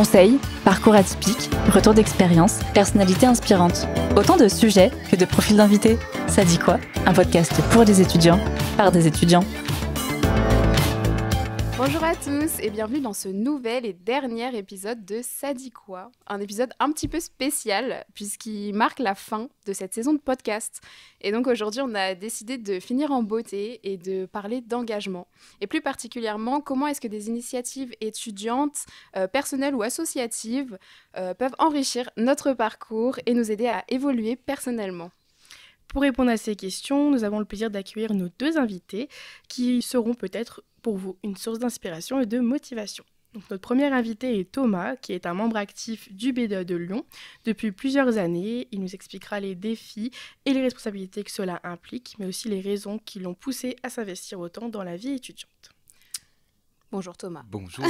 Conseils, parcours atypiques, retours d'expérience, personnalités inspirantes. Autant de sujets que de profils d'invités. Ça dit quoi? Un podcast pour des étudiants, par des étudiants. Bonjour à tous et bienvenue dans ce nouvel et dernier épisode de Ça dit quoi? Un épisode un petit peu spécial puisqu'il marque la fin de cette saison de podcast. Et donc aujourd'hui, on a décidé de finir en beauté et de parler d'engagement. Et plus particulièrement, comment est-ce que des initiatives étudiantes, personnelles ou associatives peuvent enrichir notre parcours et nous aider à évoluer personnellement. Pour répondre à ces questions, nous avons le plaisir d'accueillir nos deux invités qui seront peut-être pour vous une source d'inspiration et de motivation. Donc, notre premier invité est Thomas, qui est un membre actif du BDE de Lyon. Depuis plusieurs années, il nous expliquera les défis et les responsabilités que cela implique, mais aussi les raisons qui l'ont poussé à s'investir autant dans la vie étudiante. Bonjour Thomas. Bonjour.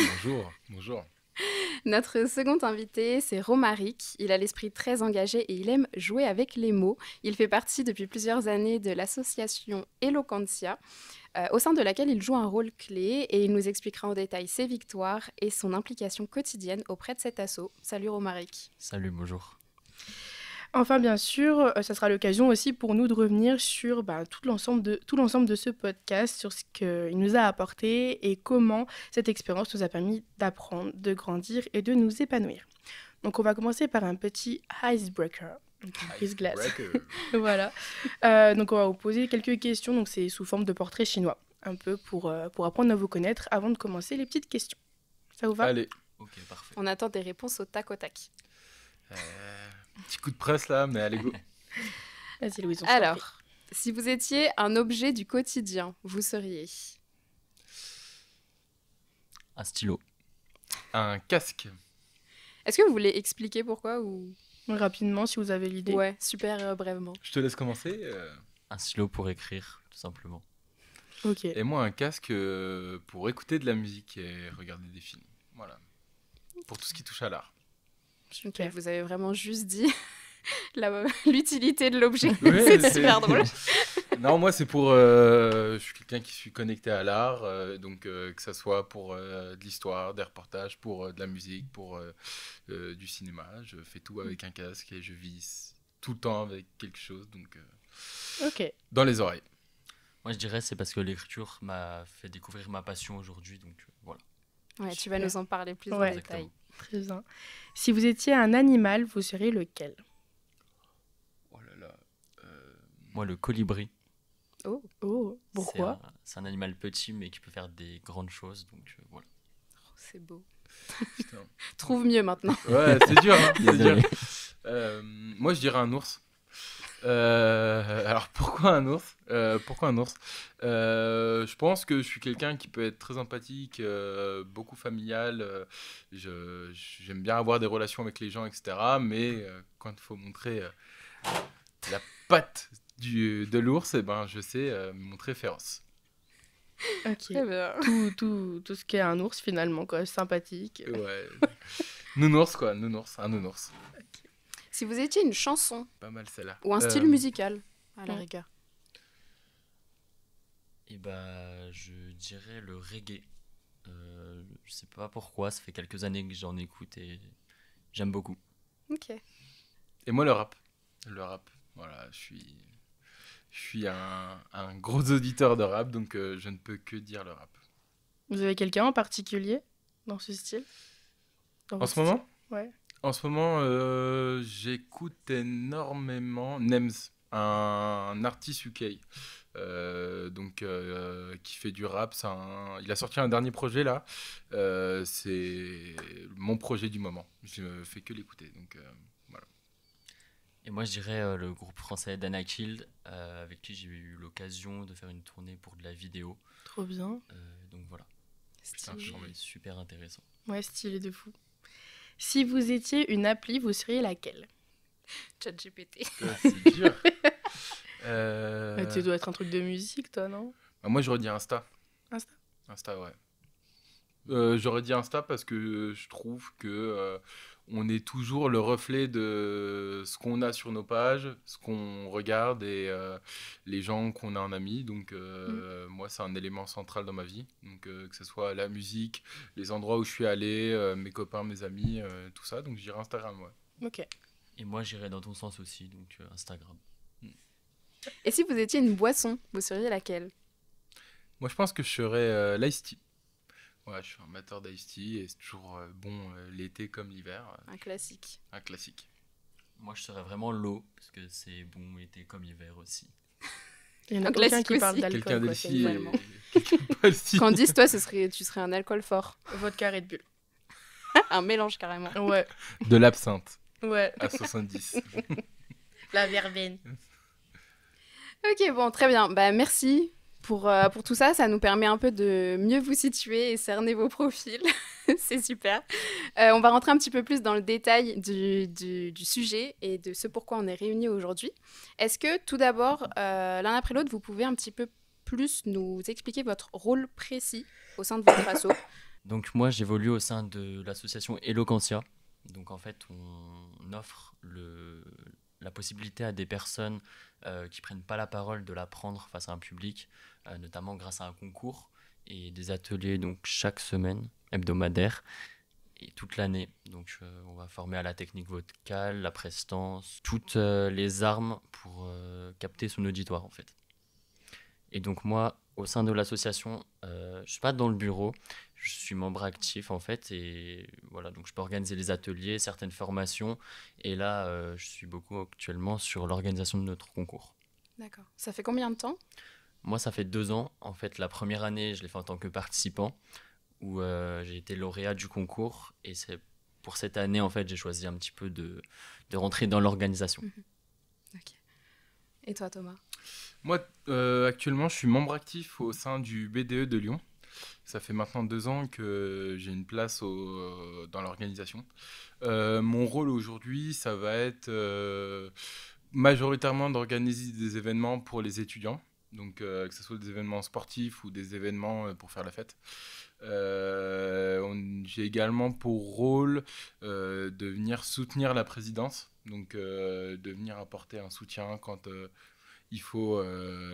Notre second invité, c'est Romaric. Il a l'esprit très engagé et il aime jouer avec les mots. Il fait partie depuis plusieurs années de l'association Eloquentia, au sein de laquelle il joue un rôle clé et il nous expliquera en détail ses victoires et son implication quotidienne auprès de cet asso. Salut Romaric. Salut, bonjour. Enfin, bien sûr, ça sera l'occasion aussi pour nous de revenir sur tout l'ensemble de ce podcast, sur ce qu'il nous a apporté et comment cette expérience nous a permis d'apprendre, de grandir et de nous épanouir. Donc, on va commencer par un petit icebreaker. Icebreaker. Voilà. Donc, on va vous poser quelques questions. Donc, c'est sous forme de portrait chinois, un peu pour apprendre à vous connaître avant de commencer les petites questions. Ça vous va ? Allez. Ok, parfait. On attend des réponses au tac au tac. Petit coup de presse là, mais allez go. Vas-y Louise, on Alors, si vous étiez un objet du quotidien, vous seriez Un stylo. Un casque. Est-ce que vous voulez expliquer pourquoi ou... Rapidement, si vous avez l'idée. Ouais, super brièvement. Je te laisse commencer. Un stylo pour écrire, tout simplement. Ok. Et moi, un casque pour écouter de la musique et regarder des films. Voilà. Pour tout ce qui touche à l'art. Ok, vous avez vraiment juste dit l'utilité de l'objet. Ouais, c'est super drôle. Non, moi, c'est pour... je suis quelqu'un qui suis connecté à l'art, donc que ça soit pour de l'histoire, des reportages, pour de la musique, pour du cinéma. Je fais tout avec un casque et je vis tout le temps avec quelque chose, donc Ok. dans les oreilles. Moi, je dirais c'est parce que l'écriture m'a fait découvrir ma passion aujourd'hui, donc voilà. Ouais, tu vas nous en parler plus en Ouais. détail. Très bien. Si vous étiez un animal, vous seriez lequel ? Oh là là. Moi, le colibri. Oh, pourquoi ? C'est un animal petit, mais qui peut faire des grandes choses, donc voilà. Oh, c'est beau. Putain. Trouve mieux maintenant. Ouais, c'est dur, hein, c'est dur. Désolé. Moi, je dirais un ours. Alors, pourquoi un ours ? Je pense que je suis quelqu'un qui peut être très empathique, beaucoup familial. J'aime bien avoir des relations avec les gens, etc. Mais quand il faut montrer la patte de l'ours, je sais me montrer féroce. Ok. Très bien. Tout ce qu'est un ours finalement, quoi. Sympathique. Ouais. Nounours, quoi. Un nounours. Si vous étiez une chanson Pas mal celle-là. ou un style musical, à la ouais. rigueur. Et je dirais le reggae. Je sais pas pourquoi, ça fait quelques années que j'en écoute et j'aime beaucoup. Ok. Et moi, le rap. Voilà, je suis un gros auditeur de rap, donc je ne peux que dire le rap. Vous avez quelqu'un en particulier dans ce style ? En ce moment ? Ouais. En ce moment, j'écoute énormément Nems, un artiste UK, qui fait du rap. Il a sorti un dernier projet là. C'est mon projet du moment. Je ne fais que l'écouter, donc voilà. Et moi, je dirais le groupe français Danakil, avec qui j'ai eu l'occasion de faire une tournée pour de la vidéo. Trop bien. Donc voilà, Putain, c'est j'en ai. super intéressant. Ouais, stylé de fou. Si vous étiez une appli, vous seriez laquelle ? ChatGPT. C'est dur. Tu dois être un truc de musique, toi, non ? Moi, j'aurais dit Insta. Insta ? Insta, ouais. J'aurais dit Insta parce que je trouve que on est toujours le reflet de ce qu'on a sur nos pages, ce qu'on regarde et les gens qu'on a en amis. Donc moi, c'est un élément central dans ma vie. Donc que ce soit la musique, les endroits où je suis allé, mes copains, mes amis, tout ça. Donc je dirais Instagram, ouais. Ok. Et moi, j'irais dans ton sens aussi, donc Instagram. Et si vous étiez une boisson, vous seriez laquelle? Moi, je pense que je serais l'Ice Tea. Ouais, je suis un amateur d'Ice Tea et c'est toujours bon l'été comme l'hiver. Un classique. Un classique. Moi, je serais vraiment l'eau, parce que c'est bon été comme hiver aussi. Il y en a Un aucun classique qui parle aussi. d'alcool. Quelqu'un quoi, d'ici finalement. quelqu'un pas ici. Candice, toi, tu serais un alcool fort. Vodka Red Bull. Un mélange carrément. Ouais, De l'absinthe ouais. à 70. La verveine. Ok, bon, très bien. Bah, merci pour tout ça. Ça nous permet un peu de mieux vous situer et cerner vos profils. C'est super. On va rentrer un petit peu plus dans le détail du sujet et de ce pourquoi on est réunis aujourd'hui. Est-ce que, tout d'abord, l'un après l'autre, vous pouvez un petit peu plus nous expliquer votre rôle précis au sein de votre asso? Donc moi, j'évolue au sein de l'association Eloquentia. Donc en fait, on offre la possibilité à des personnes qui prennent pas la parole de la prendre face à un public, notamment grâce à un concours et des ateliers donc chaque semaine, hebdomadaire et toute l'année. Donc on va former à la technique vocale, la prestance, toutes les armes pour capter son auditoire en fait. Et donc moi, au sein de l'association, je suis pas dans le bureau, je suis membre actif en fait, et voilà, donc je peux organiser les ateliers, certaines formations, et là, je suis beaucoup actuellement sur l'organisation de notre concours. D'accord. Ça fait combien de temps? Moi, ça fait 2 ans, en fait, la première année, je l'ai fait en tant que participant, où j'ai été lauréat du concours, et c'est pour cette année, en fait, j'ai choisi un petit peu de rentrer dans l'organisation. Ok. Et toi, Thomas? Moi, actuellement, je suis membre actif au sein du BDE de Lyon. Ça fait maintenant 2 ans que j'ai une place dans l'organisation. Mon rôle aujourd'hui, ça va être majoritairement d'organiser des événements pour les étudiants. Donc, que ce soit des événements sportifs ou des événements pour faire la fête. J'ai également pour rôle de venir soutenir la présidence. Donc, de venir apporter un soutien quand il faut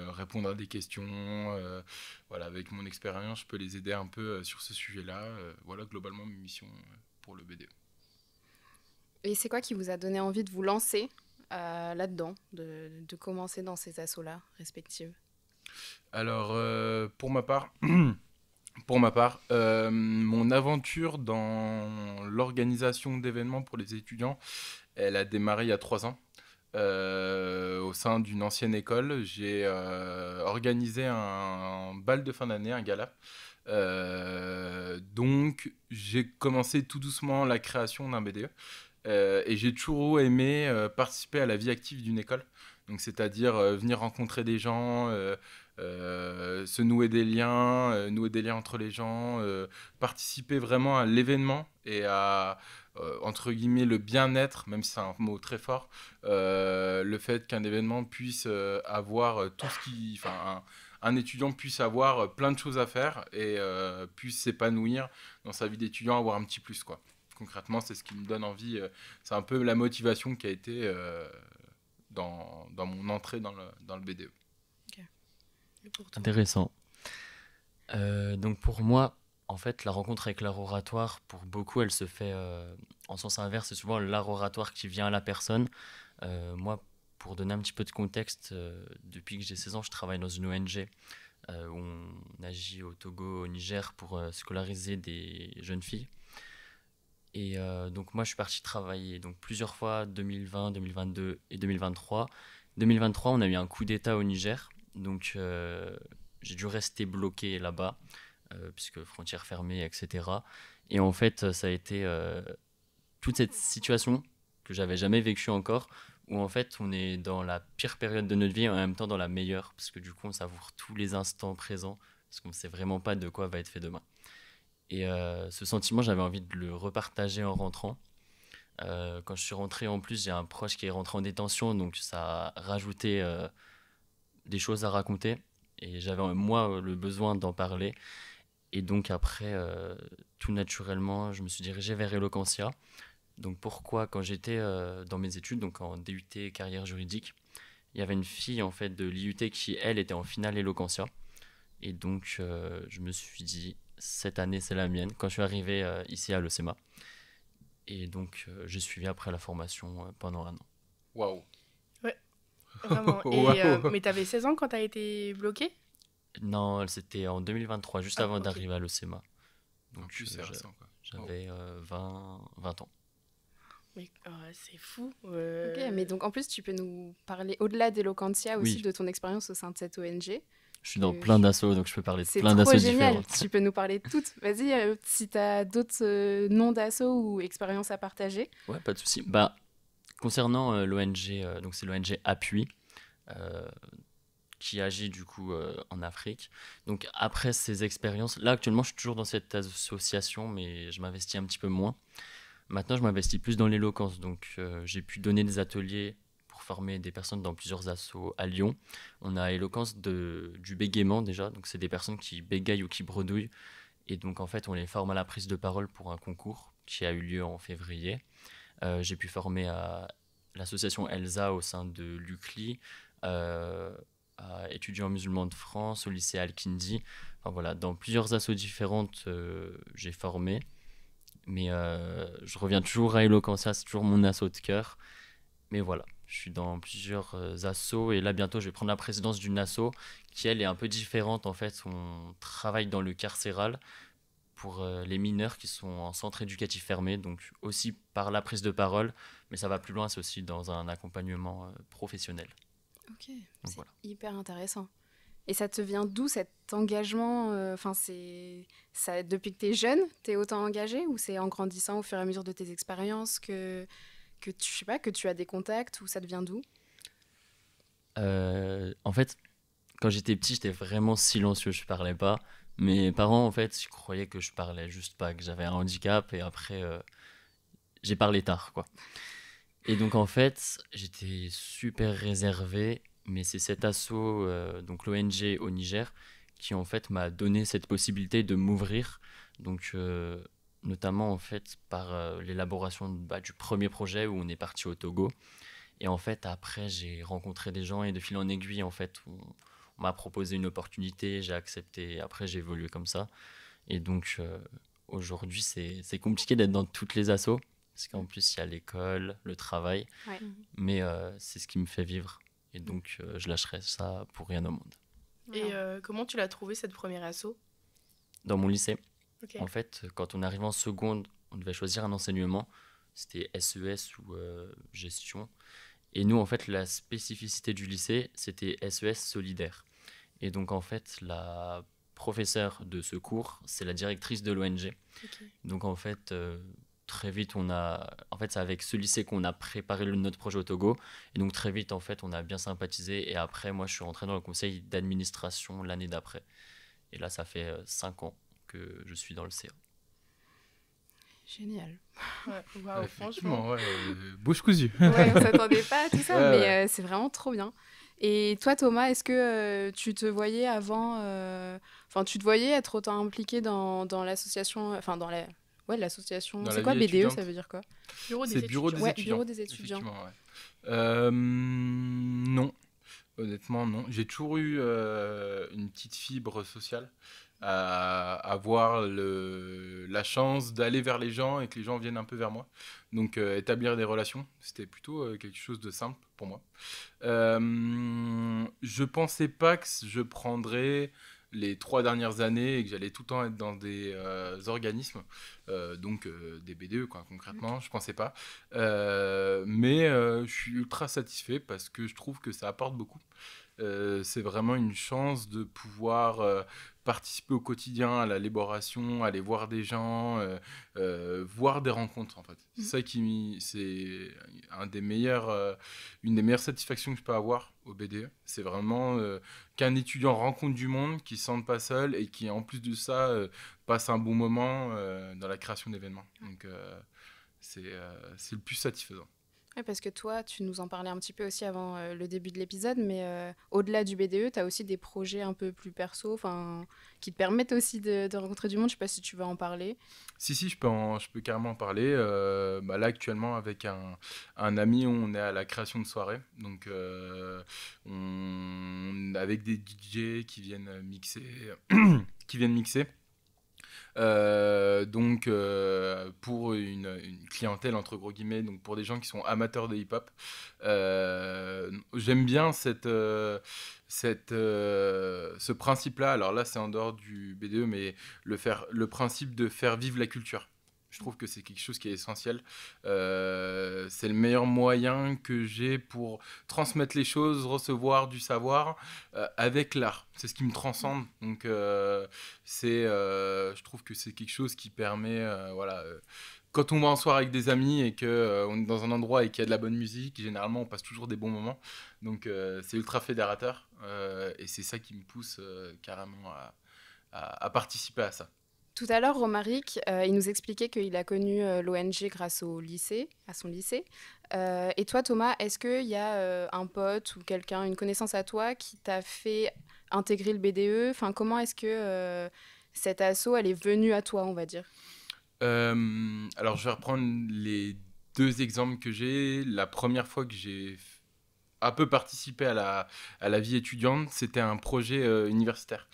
répondre à des questions. Voilà, avec mon expérience, je peux les aider un peu sur ce sujet-là. Voilà, globalement, mes missions pour le BDE. Et c'est quoi qui vous a donné envie de vous lancer là-dedans, de commencer dans ces assos-là respectives? Alors, pour ma part, mon aventure dans l'organisation d'événements pour les étudiants, elle a démarré il y a 3 ans. Au sein d'une ancienne école, j'ai organisé un bal de fin d'année, un gala. Donc, j'ai commencé tout doucement la création d'un BDE. Et j'ai toujours aimé participer à la vie active d'une école. Donc, c'est-à-dire venir rencontrer des gens, se nouer des liens entre les gens, participer vraiment à l'événement et à entre guillemets le bien-être, même si c'est un mot très fort, le fait qu'un événement puisse avoir tout ce qui, enfin un étudiant puisse avoir plein de choses à faire et puisse s'épanouir dans sa vie d'étudiant, avoir un petit plus quoi. Concrètement, c'est ce qui me donne envie, c'est un peu la motivation qui a été dans mon entrée dans le BDE. Intéressant. Donc pour moi, en fait, la rencontre avec l'art oratoire, pour beaucoup, elle se fait en sens inverse. C'est souvent l'art oratoire qui vient à la personne. Moi, pour donner un petit peu de contexte, depuis que j'ai 16 ans, je travaille dans une ONG où on agit au Togo, au Niger, pour scolariser des jeunes filles. Et donc moi, je suis parti travailler donc, plusieurs fois, 2020, 2022 et 2023. 2023, on a eu un coup d'État au Niger. Donc j'ai dû rester bloqué là-bas, puisque frontières fermées, etc. Et en fait, ça a été toute cette situation que j'avais jamais vécue encore, où en fait on est dans la pire période de notre vie et en même temps dans la meilleure, parce que du coup on savoure tous les instants présents, parce qu'on ne sait vraiment pas de quoi va être fait demain. Et ce sentiment, j'avais envie de le repartager en rentrant. Quand je suis rentré, en plus, j'ai un proche qui est rentré en détention, donc ça a rajouté des choses à raconter. Et j'avais, moi, le besoin d'en parler. Et donc après, tout naturellement, je me suis dirigé vers Eloquentia. Donc pourquoi? Quand j'étais dans mes études, donc en DUT carrière juridique, il y avait une fille en fait de l'IUT qui, elle, était en finale Eloquentia. Et donc je me suis dit, cette année, c'est la mienne, quand je suis arrivé ici à l'ECMA. Et donc j'ai suivi après la formation pendant 1 an. Waouh. Vraiment. Waouh. Mais t'avais 16 ans quand t'as été bloqué? Non, c'était en 2023, juste Ah, avant ok. d'arriver à l'ECMA. En Donc plus, c'est récent, quoi. j'avais 20 ans. Mais c'est fou. Ok, mais donc en plus, tu peux nous parler au-delà d'Eloquentia aussi Oui. de ton expérience au sein de cette ONG. Je suis dans Euh, plein je- d'assos, donc je peux parler de C'est plein trop d'assos génial. différentes. Tu peux nous parler de toutes. Vas-y, si tu as d'autres noms d'assos ou expériences à partager. Ouais, pas de souci. Bah, concernant l'ONG, donc c'est l'ONG Appui, euh, qui agit du coup en Afrique. Donc après ces expériences, là actuellement je suis toujours dans cette association, mais je m'investis un petit peu moins. Maintenant je m'investis plus dans l'éloquence, donc j'ai pu donner des ateliers pour former des personnes dans plusieurs assos à Lyon. On a éloquence du bégaiement déjà, donc c'est des personnes qui bégayent ou qui bredouillent, et donc en fait on les forme à la prise de parole pour un concours qui a eu lieu en février. J'ai pu former à l'association Elsa au sein de l'UCLI, à étudiants musulmans de France, au lycée Al-Kindi. Enfin, voilà, dans plusieurs assos différentes, j'ai formé. Mais je reviens toujours à Eloquentia, c'est toujours mon asso de cœur. Mais voilà, je suis dans plusieurs assos et là bientôt je vais prendre la présidence d'une asso qui elle est un peu différente en fait. On travaille dans le carcéral pour les mineurs qui sont en centre éducatif fermé, donc aussi par la prise de parole, mais ça va plus loin, c'est aussi dans un accompagnement professionnel. Ok, Donc c'est voilà. hyper intéressant. Et ça te vient d'où cet engagement Enfin, c'est ça depuis que tu es jeune, tu es autant engagé ou c'est en grandissant au fur et à mesure de tes expériences que tu je sais pas que tu as des contacts ou ça te vient d'où? En fait, quand j'étais petit, j'étais vraiment silencieux, je parlais pas. Mes parents, en fait, ils croyaient que je parlais juste pas, que j'avais un handicap, et après, j'ai parlé tard, quoi. Et donc, en fait, j'étais super réservé, mais c'est cet asso, donc l'ONG au Niger, qui en fait m'a donné cette possibilité de m'ouvrir. Donc, notamment, en fait, par l'élaboration du premier projet où on est parti au Togo. Et en fait, après, j'ai rencontré des gens et de fil en aiguille, en fait, on m'a proposé une opportunité, j'ai accepté, et après, j'ai évolué comme ça. Et donc, aujourd'hui, c'est compliqué d'être dans toutes les assos, parce qu'en plus, il y a l'école, le travail, Ouais. mais c'est ce qui me fait vivre. Et donc, je lâcherai ça pour rien au monde. Et comment tu l'as trouvé cette première asso? Dans mon lycée, Ok. en fait, quand on arrivait en seconde, on devait choisir un enseignement. C'était SES ou gestion. Et nous, en fait, la spécificité du lycée, c'était SES solidaire. Et donc, en fait, la professeure de ce cours, c'est la directrice de l'ONG. Ok. Donc, en fait, très vite, en fait, c'est avec ce lycée qu'on a préparé notre projet au Togo. Et donc, très vite, en fait, on a bien sympathisé. Et après, moi, je suis rentré dans le conseil d'administration l'année d'après. Et là, ça fait 5 ans que je suis dans le CA. Génial. Ouais, waouh, Effectivement, franchement. ouais, bouche cousue. Ouais, on s'attendait pas à tout ça, Ouais, mais ouais. c'est vraiment trop bien. Et toi, Thomas, est-ce que tu te voyais avant, enfin, tu te voyais être autant impliqué dans l'association, enfin, ouais, l'association, Dans c'est la quoi vie BDE, ça étudiante. veut dire quoi? Bureau des C'est bureau étudiants. des Ouais, étudiants. bureau des étudiants. Effectivement, ouais. Non, honnêtement, non. J'ai toujours eu une petite fibre sociale à avoir la chance d'aller vers les gens et que les gens viennent un peu vers moi. Donc, établir des relations, c'était plutôt quelque chose de simple pour moi. Je pensais pas que je prendrais les 3 dernières années et que j'allais tout le temps être dans des organismes, donc des BDE, quoi, concrètement, je pensais pas. Mais je suis ultra satisfait parce que je trouve que ça apporte beaucoup. C'est vraiment une chance de pouvoir participer au quotidien à l'élaboration, aller voir des gens, voir des rencontres en fait. C'est ça c'est une des meilleures satisfactions que je peux avoir au BDE. C'est vraiment qu'un étudiant rencontre du monde, qui ne se sente pas seul et qui en plus de ça passe un bon moment dans la création d'événements. Donc c'est le plus satisfaisant. Ouais, parce que toi, tu nous en parlais un petit peu aussi avant le début de l'épisode, mais au-delà du BDE, tu as aussi des projets un peu plus perso, qui te permettent aussi de rencontrer du monde. Je sais pas si tu veux en parler. Si, je peux carrément en parler. Là, actuellement, avec un ami, on est à la création de soirées. Donc, avec des DJ qui viennent mixer. qui viennent mixer. Pour une clientèle entre gros guillemets, donc pour des gens qui sont amateurs de hip-hop, j'aime bien ce principe-là. Alors là, c'est en dehors du BDE, mais le principe de faire vivre la culture. Je trouve que c'est quelque chose qui est essentiel. C'est le meilleur moyen que j'ai pour transmettre les choses, recevoir du savoir avec l'art. C'est ce qui me transcende. Donc, je trouve que c'est quelque chose qui permet, quand on va en soirée avec des amis et qu'on est dans un endroit et qu'il y a de la bonne musique, généralement on passe toujours des bons moments. Donc, c'est ultra fédérateur et c'est ça qui me pousse carrément à participer à ça. Tout à l'heure, Romaric, il nous expliquait qu'il a connu l'ONG grâce à son lycée. Et toi, Thomas, est-ce qu'il y a un pote ou quelqu'un, une connaissance à toi qui t'a fait intégrer le BDE ? Comment est-ce que cette asso, elle est venue à toi, on va dire ? Alors, je vais reprendre les 2 exemples que j'ai. La première fois que j'ai un peu participé à la vie étudiante, c'était un projet universitaire.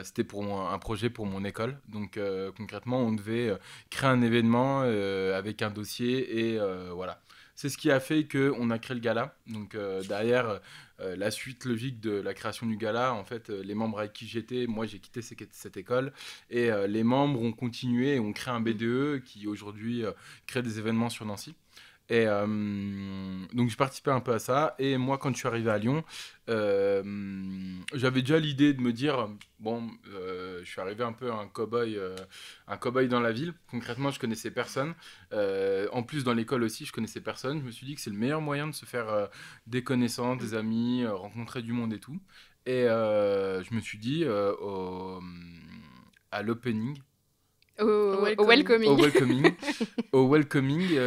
C'était un projet pour mon école. Donc concrètement, on devait créer un événement avec un dossier et voilà. C'est ce qui a fait qu'on a créé le gala. Donc derrière, la suite logique de la création du gala, en fait, les membres avec qui j'étais, moi j'ai quitté cette école et les membres ont continué et ont créé un BDE qui aujourd'hui crée des événements sur Nancy. Et donc je participais un peu à ça. Et moi, quand je suis arrivé à Lyon, j'avais déjà l'idée de me dire je suis arrivé un peu un cow-boy dans la ville. Concrètement, je connaissais personne. En plus, dans l'école aussi, je connaissais personne. Je me suis dit que c'est le meilleur moyen de se faire des connaissances, des amis, rencontrer du monde et tout. Et je me suis dit à l'opening. Au welcoming. Au welcoming,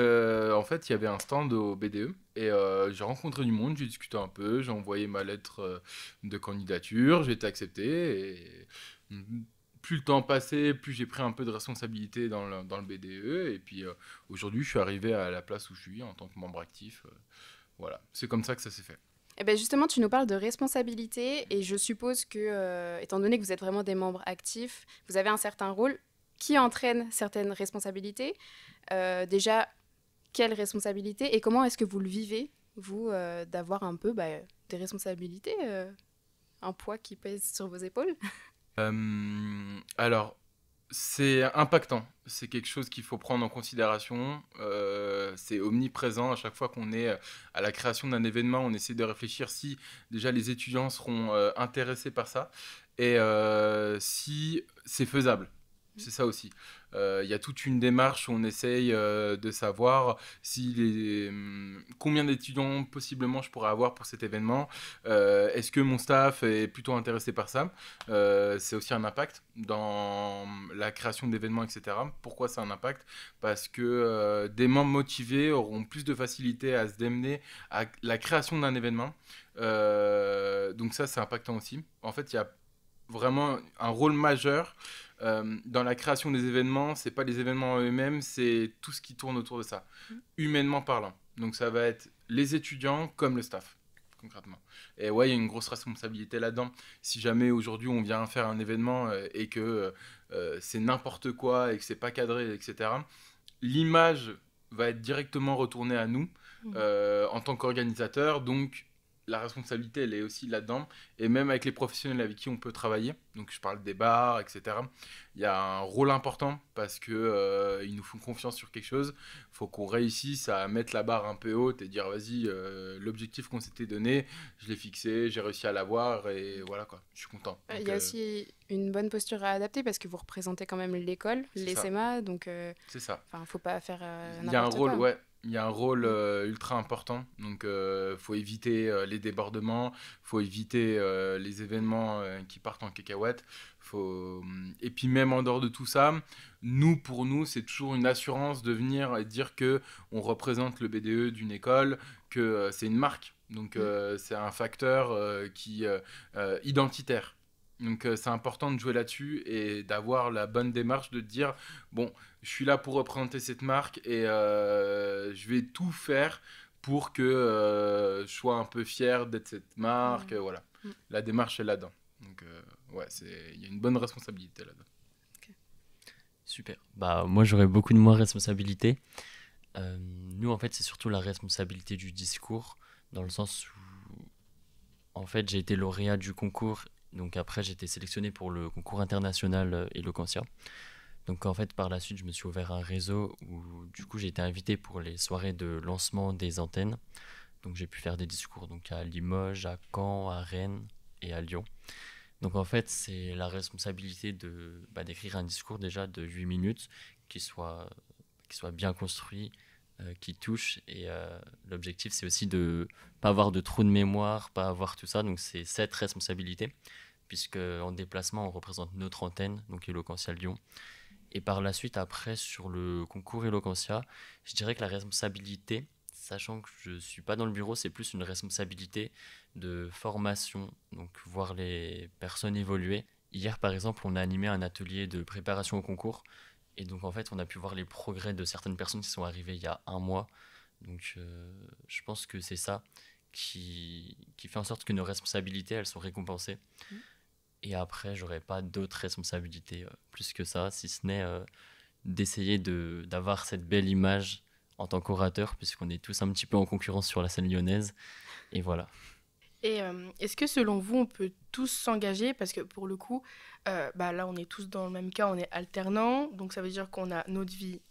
en fait, il y avait un stand au BDE et j'ai rencontré du monde, j'ai discuté un peu, j'ai envoyé ma lettre de candidature, j'ai été accepté et plus le temps passait, plus j'ai pris un peu de responsabilité dans le BDE et puis aujourd'hui, je suis arrivé à la place où je suis en tant que membre actif. Voilà, c'est comme ça que ça s'est fait. Eh ben justement, tu nous parles de responsabilité et je suppose que, étant donné que vous êtes vraiment des membres actifs, vous avez un certain rôle qui entraîne certaines responsabilités. Déjà, quelles responsabilités et comment est-ce que vous le vivez, vous, d'avoir un peu des responsabilités, un poids qui pèse sur vos épaules ? Alors, c'est impactant. C'est quelque chose qu'il faut prendre en considération. C'est omniprésent. À chaque fois qu'on est à la création d'un événement, on essaie de réfléchir si déjà les étudiants seront intéressés par ça et si c'est faisable. C'est ça aussi. Il y a toute une démarche où on essaye de savoir combien d'étudiants possiblement je pourrais avoir pour cet événement. Est-ce que mon staff est plutôt intéressé par ça ? C'est aussi un impact dans la création d'événements, etc. Pourquoi c'est un impact ? Parce que des membres motivés auront plus de facilité à se démener à la création d'un événement. Donc ça, c'est impactant aussi. En fait, il y a vraiment un rôle majeur dans la création des événements. C'est pas les événements eux-mêmes, c'est tout ce qui tourne autour de ça, humainement parlant. Donc ça va être les étudiants comme le staff, concrètement. Et ouais, il y a une grosse responsabilité là-dedans. Si jamais aujourd'hui on vient faire un événement et que c'est n'importe quoi et que c'est pas cadré, etc., l'image va être directement retournée à nous en tant qu'organisateur. Donc la responsabilité, elle est aussi là-dedans. Et même avec les professionnels avec qui on peut travailler, donc je parle des bars, etc., il y a un rôle important parce qu'ils nous font confiance sur quelque chose. Il faut qu'on réussisse à mettre la barre un peu haute et dire vas-y, l'objectif qu'on s'était donné, je l'ai fixé, j'ai réussi à l'avoir et voilà quoi, je suis content. Il y a aussi une bonne posture à adapter parce que vous représentez quand même l'école, l'ESMA, donc c'est ça. Faut pas faire n'importe quoi. Il y a un rôle, ouais. Il y a un rôle ultra important, donc faut éviter les débordements, faut éviter les événements qui partent en cacahuète. Et puis même en dehors de tout ça, pour nous, c'est toujours une assurance de venir et dire que on représente le BDE d'une école, que c'est une marque, donc c'est un facteur identitaire. Donc c'est important de jouer là-dessus et d'avoir la bonne démarche de dire, bon, je suis là pour représenter cette marque et je vais tout faire pour que je sois un peu fier d'être cette marque. Voilà. La démarche est là-dedans. Donc ouais, il y a une bonne responsabilité là-dedans. Okay. Super. Bah, moi, j'aurais beaucoup de moins responsabilité. Nous, en fait, c'est surtout la responsabilité du discours, dans le sens où, en fait, j'ai été lauréat du concours. Donc après, j'ai été sélectionné pour le concours international Eloquentia. Donc en fait, par la suite, je me suis ouvert un réseau où du coup, j'ai été invité pour les soirées de lancement des antennes. Donc j'ai pu faire des discours donc, à Limoges, à Caen, à Rennes et à Lyon. Donc en fait, c'est la responsabilité d'écrire un discours déjà de 8 minutes qui soit bien construit, qui touche. Et l'objectif, c'est aussi de ne pas avoir de trou de mémoire, pas avoir tout ça. Donc c'est cette responsabilité, puisque en déplacement, on représente notre antenne, donc Eloquentia Lyon. Et par la suite, après, sur le concours Eloquentia, je dirais que la responsabilité, sachant que je ne suis pas dans le bureau, c'est plus une responsabilité de formation, donc voir les personnes évoluer. Hier, par exemple, on a animé un atelier de préparation au concours. Et donc, en fait, on a pu voir les progrès de certaines personnes qui sont arrivées il y a un mois. Donc, je pense que c'est ça qui fait en sorte que nos responsabilités, elles sont récompensées. Et après, j'aurais pas d'autres responsabilités plus que ça, si ce n'est d'essayer d'avoir cette belle image en tant qu'orateur, puisqu'on est tous un petit peu en concurrence sur la scène lyonnaise. Et voilà. Et est-ce que selon vous, on peut tous s'engager? Parce que pour le coup, là, on est tous dans le même cas, on est alternants. Donc ça veut dire qu'on a notre vie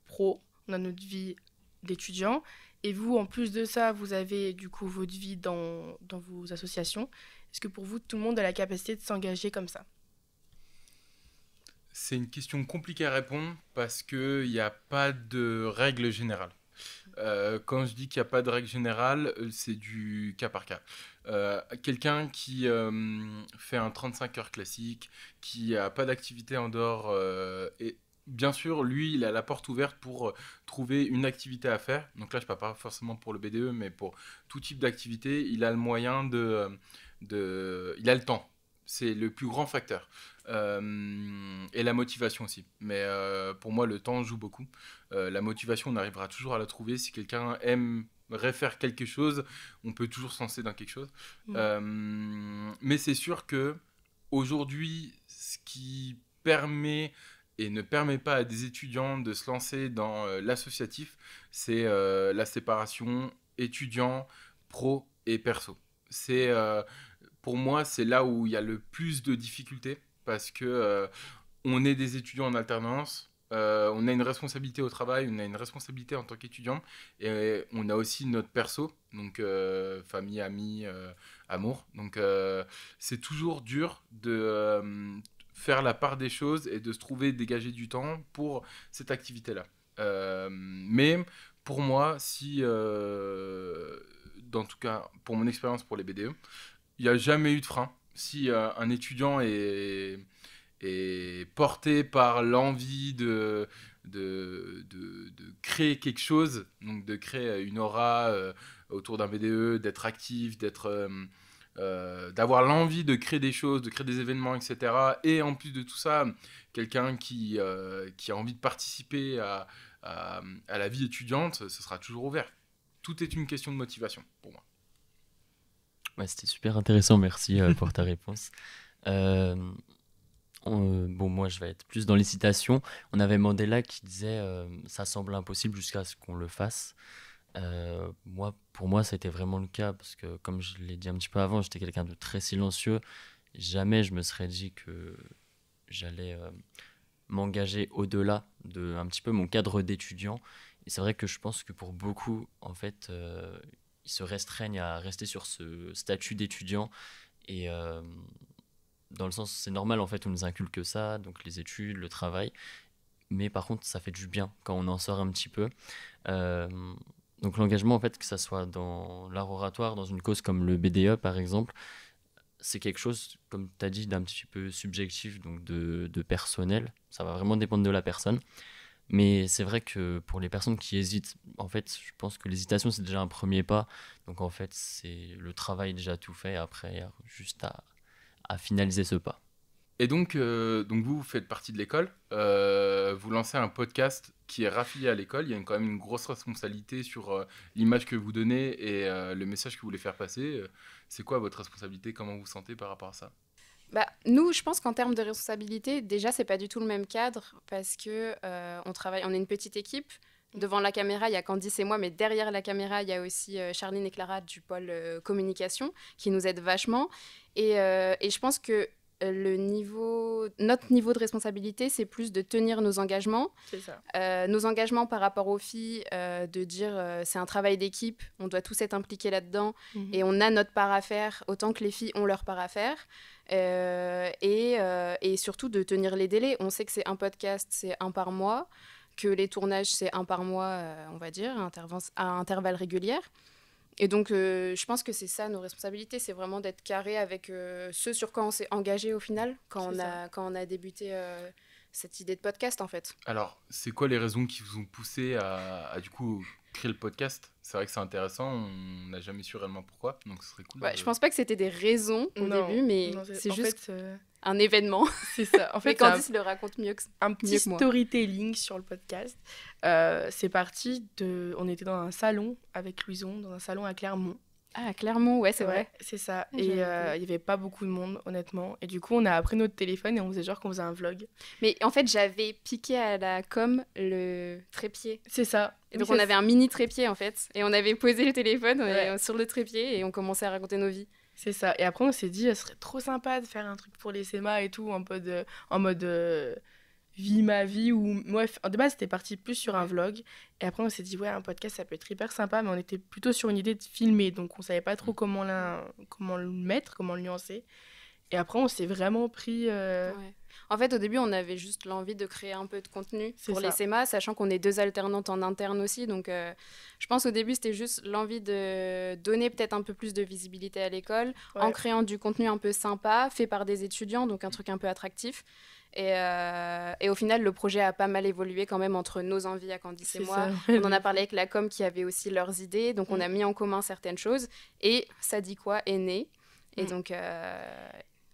pro, on a notre vie d'étudiant. Et vous, en plus de ça, vous avez du coup votre vie dans vos associations. Est-ce que pour vous, tout le monde a la capacité de s'engager comme ça? C'est une question compliquée à répondre parce qu'il n'y a pas de règle générale. Quand je dis qu'il n'y a pas de règle générale, c'est du cas par cas. Quelqu'un qui fait un 35 heures classique, qui n'a pas d'activité en dehors, et bien sûr, lui, il a la porte ouverte pour trouver une activité à faire. Donc là, je ne parle pas forcément pour le BDE, mais pour tout type d'activité, il a le moyen il a le temps. C'est le plus grand facteur. Et la motivation aussi. Mais pour moi, le temps joue beaucoup. La motivation, on arrivera toujours à la trouver. Si quelqu'un aimerait faire quelque chose, on peut toujours se lancer dans quelque chose. Mais c'est sûr que aujourd'hui, ce qui permet et ne permet pas à des étudiants de se lancer dans l'associatif, c'est la séparation étudiant, pro et perso. Pour moi, c'est là où il y a le plus de difficultés parce que on est des étudiants en alternance, on a une responsabilité au travail, on a une responsabilité en tant qu'étudiant et on a aussi notre perso, donc famille, amis, amour. Donc c'est toujours dur de faire la part des choses et de se trouver, dégager du temps pour cette activité-là. Mais pour moi, en tout cas pour mon expérience pour les BDE, il n'y a jamais eu de frein. Si un étudiant est porté par l'envie de créer quelque chose, donc de créer une aura autour d'un BDE, d'être actif, d'avoir l'envie de créer des choses, de créer des événements, etc. Et en plus de tout ça, quelqu'un qui a envie de participer à la vie étudiante, ce sera toujours ouvert. Tout est une question de motivation pour moi. Ouais, c'était super intéressant, merci pour ta réponse. Moi, je vais être plus dans les citations. On avait Mandela qui disait ça semble impossible jusqu'à ce qu'on le fasse. Pour moi, ça a été vraiment le cas parce que, comme je l'ai dit un petit peu avant, j'étais quelqu'un de très silencieux. Jamais je me serais dit que j'allais m'engager au-delà de un petit peu mon cadre d'étudiant. Et c'est vrai que je pense que pour beaucoup, en fait, ils se restreignent à rester sur ce statut d'étudiant et dans le sens, c'est normal en fait, on nous inculque ça, donc les études, le travail. mais par contre, ça fait du bien quand on en sort un petit peu. Euh, donc l'engagement, en fait, que ça soit dans l'art oratoire, dans une cause comme le BDE, par exemple, c'est quelque chose, comme tu as dit, d'un petit peu subjectif, donc de personnel. Ça va vraiment dépendre de la personne. Mais c'est vrai que pour les personnes qui hésitent, en fait, je pense que l'hésitation, c'est déjà un premier pas. Donc en fait, c'est le travail déjà tout fait. Après, il y a juste à finaliser ce pas. Et donc vous faites partie de l'école, vous lancez un podcast qui est raffilié à l'école, il y a quand même une grosse responsabilité sur l'image que vous donnez et le message que vous voulez faire passer. C'est quoi votre responsabilité? Comment vous vous sentez par rapport à ça? Bah, nous, je pense qu'en termes de responsabilité, déjà, c'est pas du tout le même cadre parce que on est une petite équipe. Devant la caméra, il y a Candice et moi, mais derrière la caméra, il y a aussi Charline et Clara du pôle communication qui nous aident vachement. Et je pense que notre niveau de responsabilité, c'est plus de tenir nos engagements. C'est ça. Nos engagements par rapport aux filles, de dire c'est un travail d'équipe, on doit tous être impliqués là-dedans et on a notre part à faire autant que les filles ont leur part à faire. Et surtout de tenir les délais. On sait que c'est un podcast, c'est un par mois, que les tournages, c'est un par mois, on va dire, à intervalles réguliers. Et donc, je pense que c'est ça nos responsabilités, c'est vraiment d'être carré avec ce sur quoi on s'est engagé au final, quand on a débuté cette idée de podcast, en fait. Alors, c'est quoi les raisons qui vous ont poussé à du coup créer le podcast? C'est vrai que c'est intéressant, on n'a jamais su réellement pourquoi, donc ce serait cool. Ouais, je pense pas que c'était des raisons au début, mais c'est juste fait, un événement. c'est ça. En fait, Mais Candice le raconte mieux que un petit mieux que moi. storytelling sur le podcast. C'est parti de... On était dans un salon avec Louison, dans un salon à Clermont. Ah, Clermont, ouais, c'est vrai. C'est ça. Ah, Et il j'avais n'y avait pas beaucoup de monde, honnêtement. Et du coup, on a pris notre téléphone et on faisait genre qu'on faisait un vlog. Mais en fait, j'avais piqué à la com le trépied. C'est ça. Et donc, Oui, on avait un mini trépied, en fait. Et on avait posé le téléphone Ouais. sur le trépied et on commençait à raconter nos vies. C'est ça. Et après, on s'est dit, ce serait trop sympa de faire un truc pour les SEMA et tout, en mode vie ma vie. Ou... Bref, de base, c'était parti plus sur un vlog. Et après, on s'est dit, ouais, un podcast, ça peut être hyper sympa, mais on était plutôt sur une idée de filmer. Donc, on savait pas trop comment le mettre, comment le nuancer. Et après, on s'est vraiment pris... Ouais. En fait, au début, on avait juste l'envie de créer un peu de contenu C'est pour ça. les SEMA, sachant qu'on est 2 alternantes en interne aussi. Donc, je pense au début, c'était juste l'envie de donner peut-être un peu plus de visibilité à l'école, Ouais. en créant du contenu un peu sympa, fait par des étudiants, donc un truc un peu attractif. Et au final, le projet a pas mal évolué quand même entre nos envies à Candice et C'est moi. ça. On en a parlé avec la com qui avait aussi leurs idées, donc on Mm. a mis en commun certaines choses. Et Ça dit quoi est né. Et Mm. donc,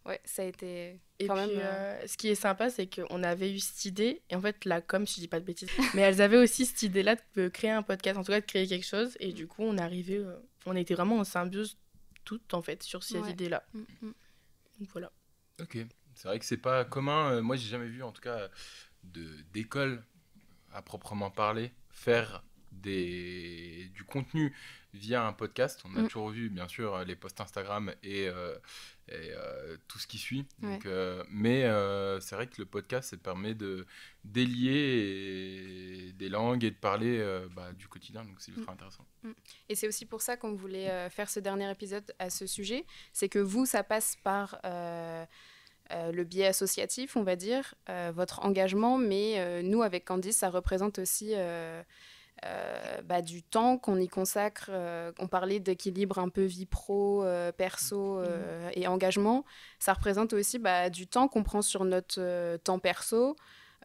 ouais, ça a été Et quand puis, même... ce qui est sympa, c'est qu'on avait eu cette idée, et en fait, la com, si je dis pas de bêtises, mais elles avaient aussi cette idée-là de créer un podcast, en tout cas de créer quelque chose, et du coup, on est arrivé, on était vraiment en symbiose toutes, en fait, sur cette Ouais. idée-là. Mm, mm. Donc voilà. Ok, c'est vrai que c'est pas commun. Moi, j'ai jamais vu, en tout cas, d'école à proprement parler faire du contenu via un podcast. On a Mm. toujours vu, bien sûr, les posts Instagram et tout ce qui suit. Donc, mais c'est vrai que le podcast, ça permet de délier des langues et de parler du quotidien. Donc, c'est ultra intéressant. Et c'est aussi pour ça qu'on voulait faire ce dernier épisode à ce sujet. C'est que vous, ça passe par le biais associatif, on va dire, votre engagement, mais nous, avec Candice, ça représente aussi du temps qu'on y consacre. On parlait d'équilibre un peu vie pro, perso et engagement. Ça représente aussi du temps qu'on prend sur notre temps perso,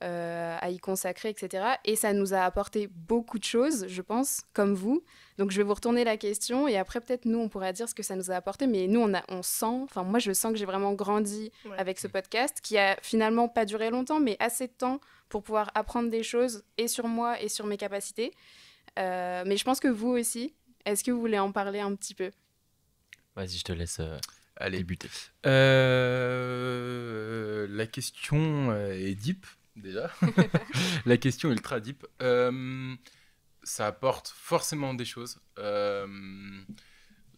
à y consacrer, etc. Et ça nous a apporté beaucoup de choses, je pense, comme vous. Donc, je vais vous retourner la question et après, peut-être, nous, on pourra dire ce que ça nous a apporté. Mais nous, on sent, enfin, moi, je sens que j'ai vraiment grandi avec ce podcast qui a finalement pas duré longtemps, mais assez de temps pour pouvoir apprendre des choses et sur moi et sur mes capacités. Mais je pense que vous aussi, est-ce que vous voulez en parler un petit peu ? Vas-y, je te laisse Allez. débuter. La question est deep, déjà. La question est ultra deep. Ça apporte forcément des choses.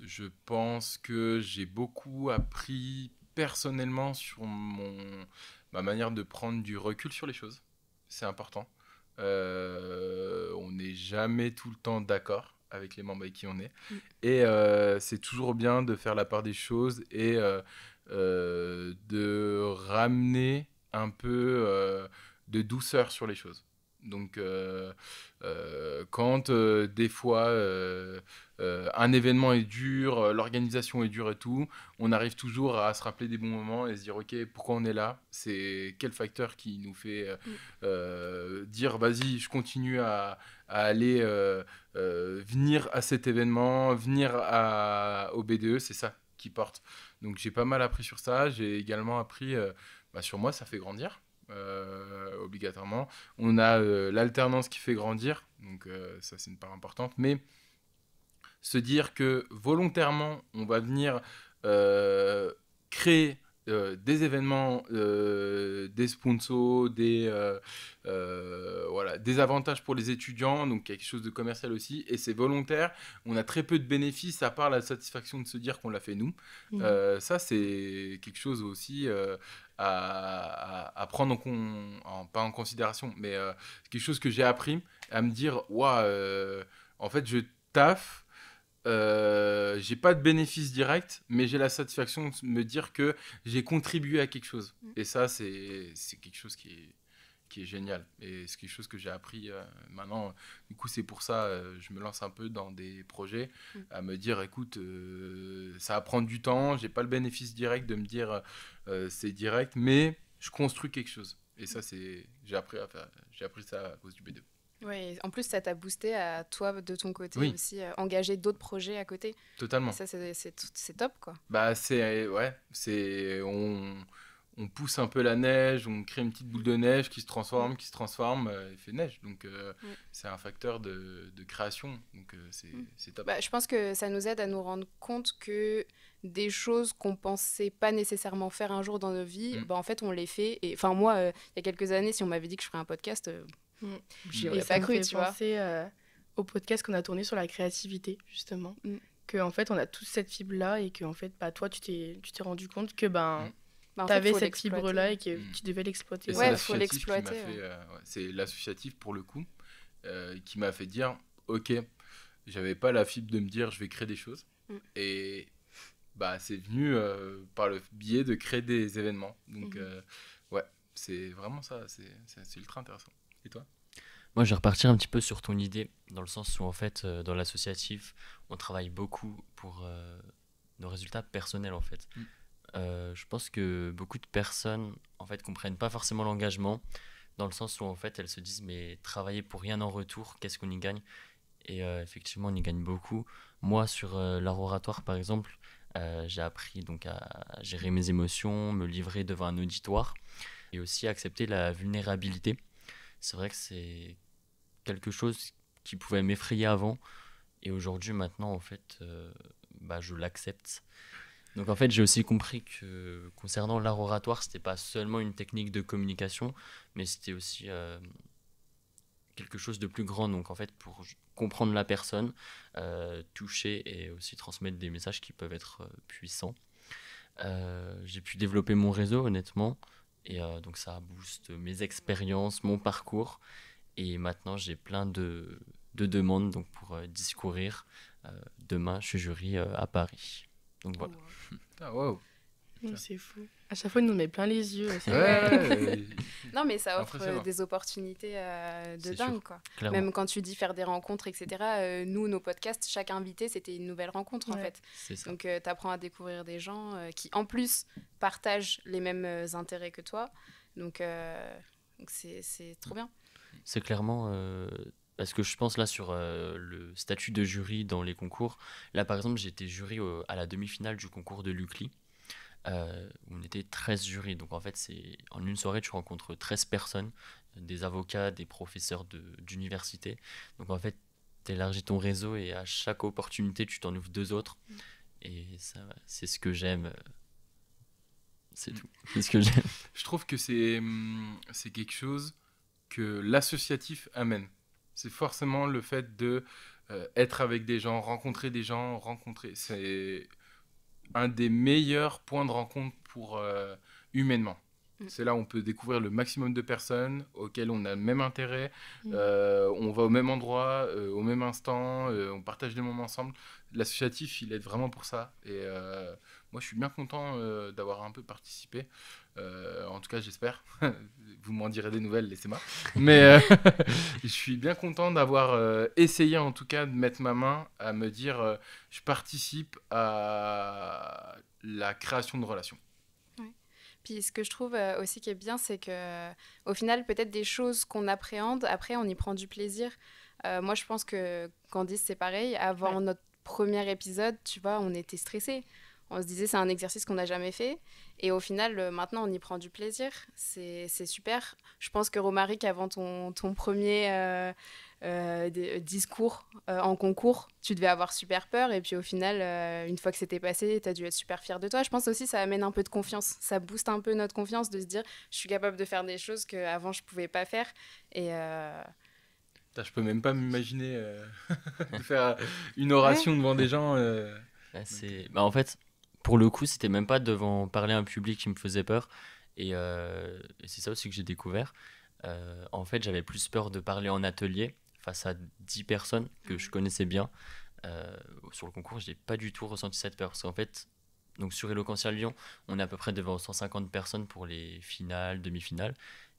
Je pense que j'ai beaucoup appris personnellement sur ma manière de prendre du recul sur les choses. C'est important. On n'est jamais tout le temps d'accord avec les membres avec qui on est. Et c'est toujours bien de faire la part des choses et de ramener un peu douceur sur les choses. Donc, quand des fois un événement est dur, l'organisation est dure et tout, on arrive toujours à se rappeler des bons moments et se dire ok, pourquoi on est là, c'est quel facteur qui nous fait dire vas-y, je continue à aller venir à cet événement, venir au BDE, c'est ça qui porte. Donc j'ai pas mal appris sur ça, j'ai également appris sur moi, ça fait grandir. Obligatoirement. On a l'alternance qui fait grandir, donc ça c'est une part importante, mais se dire que volontairement on va venir créer des événements, des sponsors, voilà, des avantages pour les étudiants, donc quelque chose de commercial aussi, et c'est volontaire. On a très peu de bénéfices à part la satisfaction de se dire qu'on l'a fait nous. Ça, c'est quelque chose aussi à prendre pas en considération, mais quelque chose que j'ai appris à me dire, waouh, en fait, je taffe. J'ai pas de bénéfice direct, mais j'ai la satisfaction de me dire que j'ai contribué à quelque chose. Et ça, c'est quelque chose qui est génial. Et c'est quelque chose que j'ai appris maintenant. Du coup, c'est pour ça je me lance un peu dans des projets, à me dire, écoute, ça va prendre du temps, j'ai pas le bénéfice direct de me dire c'est direct, mais je construis quelque chose. Et ça, j'ai appris ça à cause du B2. Oui, en plus, ça t'a boosté à toi, de ton côté, oui. aussi, engager d'autres projets à côté. Totalement. Et ça, c'est top, quoi. Bah, on pousse un peu la neige, on crée une petite boule de neige qui se transforme, il fait neige. Donc, c'est un facteur de création. Donc, c'est top. Bah, je pense que ça nous aide à nous rendre compte que des choses qu'on pensait pas nécessairement faire un jour dans nos vies, en fait, on les fait. Et enfin, moi, il y a quelques années, si on m'avait dit que je ferais un podcast, j'y aurais pas cru, tu vois. Penser au podcast qu'on a tourné sur la créativité, justement. Qu'en fait, on a tous cette fibre-là et que en fait, toi, tu t'es rendu compte que t'avais cette fibre-là et que tu devais l'exploiter. Ouais, il faut l'exploiter. C'est l'associatif, pour le coup, qui m'a fait dire, ok, j'avais pas la fibre de me dire, je vais créer des choses. Et c'est venu par le biais de créer des événements. Donc, c'est vraiment ça, c'est ultra intéressant. Et toi ? Moi, je vais repartir un petit peu sur ton idée, dans le sens où, en fait, dans l'associatif, on travaille beaucoup pour nos résultats personnels, en fait. Je pense que beaucoup de personnes, en fait, comprennent pas forcément l'engagement, dans le sens où, en fait, elles se disent, mais travailler pour rien en retour, qu'est-ce qu'on y gagne ? Et effectivement, on y gagne beaucoup. Moi, sur l'art oratoire, par exemple, j'ai appris donc à gérer mes émotions, me livrer devant un auditoire, et aussi accepter la vulnérabilité. C'est vrai que c'est quelque chose qui pouvait m'effrayer avant, et aujourd'hui, maintenant, en fait, je l'accepte. Donc en fait, j'ai aussi compris que concernant l'art oratoire, c'était pas seulement une technique de communication, mais c'était aussi quelque chose de plus grand. Donc en fait, pour comprendre la personne, toucher et aussi transmettre des messages qui peuvent être puissants. J'ai pu développer mon réseau, honnêtement, et donc ça booste mes expériences, mon parcours. Et maintenant, j'ai plein de demandes donc pour discourir. Demain, je suis jury à Paris. Donc voilà. Ah, wow. C'est fou. À chaque fois, il nous met plein les yeux. Non, mais ça offre des opportunités de dingue, quoi. Clairement. Même quand tu dis faire des rencontres, etc. Nous, nos podcasts, chaque invité, c'était une nouvelle rencontre, en fait. C'est ça. Donc, tu apprends à découvrir des gens qui, en plus, partagent les mêmes intérêts que toi. Donc c'est trop bien. C'est clairement... Parce que je pense là sur le statut de jury dans les concours. Là, par exemple, j'étais jury à la demi-finale du concours de l'UCLI. On était 13 jurys. Donc en fait, en une soirée, tu rencontres 13 personnes, des avocats, des professeurs d'université. Donc en fait, tu élargis ton réseau et à chaque opportunité, tu t'en ouvres 2 autres. Et ça, c'est ce que j'aime. C'est tout. C'est ce que j'aime. Je trouve que c'est quelque chose que l'associatif amène. C'est forcément le fait de être avec des gens, rencontrer des gens, c'est un des meilleurs points de rencontre pour humainement. C'est là où on peut découvrir le maximum de personnes auxquelles on a le même intérêt, on va au même endroit, au même instant, on partage des moments ensemble. L'associatif, il aide vraiment pour ça. Et moi, je suis bien content d'avoir un peu participé. En tout cas, j'espère. Vous m'en direz des nouvelles, laissez-moi. Mais je suis bien content d'avoir essayé, en tout cas, de mettre ma main à me dire je participe à la création de relations. Puis ce que je trouve aussi qui est bien, c'est que au final, peut-être des choses qu'on appréhende, après, on y prend du plaisir. Moi, je pense que Candice, c'est pareil. Avant notre premier épisode, tu vois, on était stressés. On se disait, c'est un exercice qu'on n'a jamais fait. Et au final, maintenant, on y prend du plaisir. C'est super. Je pense que Romaric, avant ton premier discours en concours, tu devais avoir super peur. Et puis au final, une fois que c'était passé, tu as dû être super fière de toi. Je pense aussi que ça amène un peu de confiance. Ça booste un peu notre confiance de se dire, je suis capable de faire des choses qu'avant, je ne pouvais pas faire. Et... Je peux même pas m'imaginer de faire une oration devant des gens. En fait, pour le coup, c'était même pas devant parler à un public qui me faisait peur. Et c'est ça aussi que j'ai découvert. En fait, j'avais plus peur de parler en atelier face à 10 personnes que je connaissais bien. Sur le concours, je n'ai pas du tout ressenti cette peur. Parce qu'en fait, donc sur Eloquentia Lyon, on est à peu près devant 150 personnes pour les finales, demi-finales.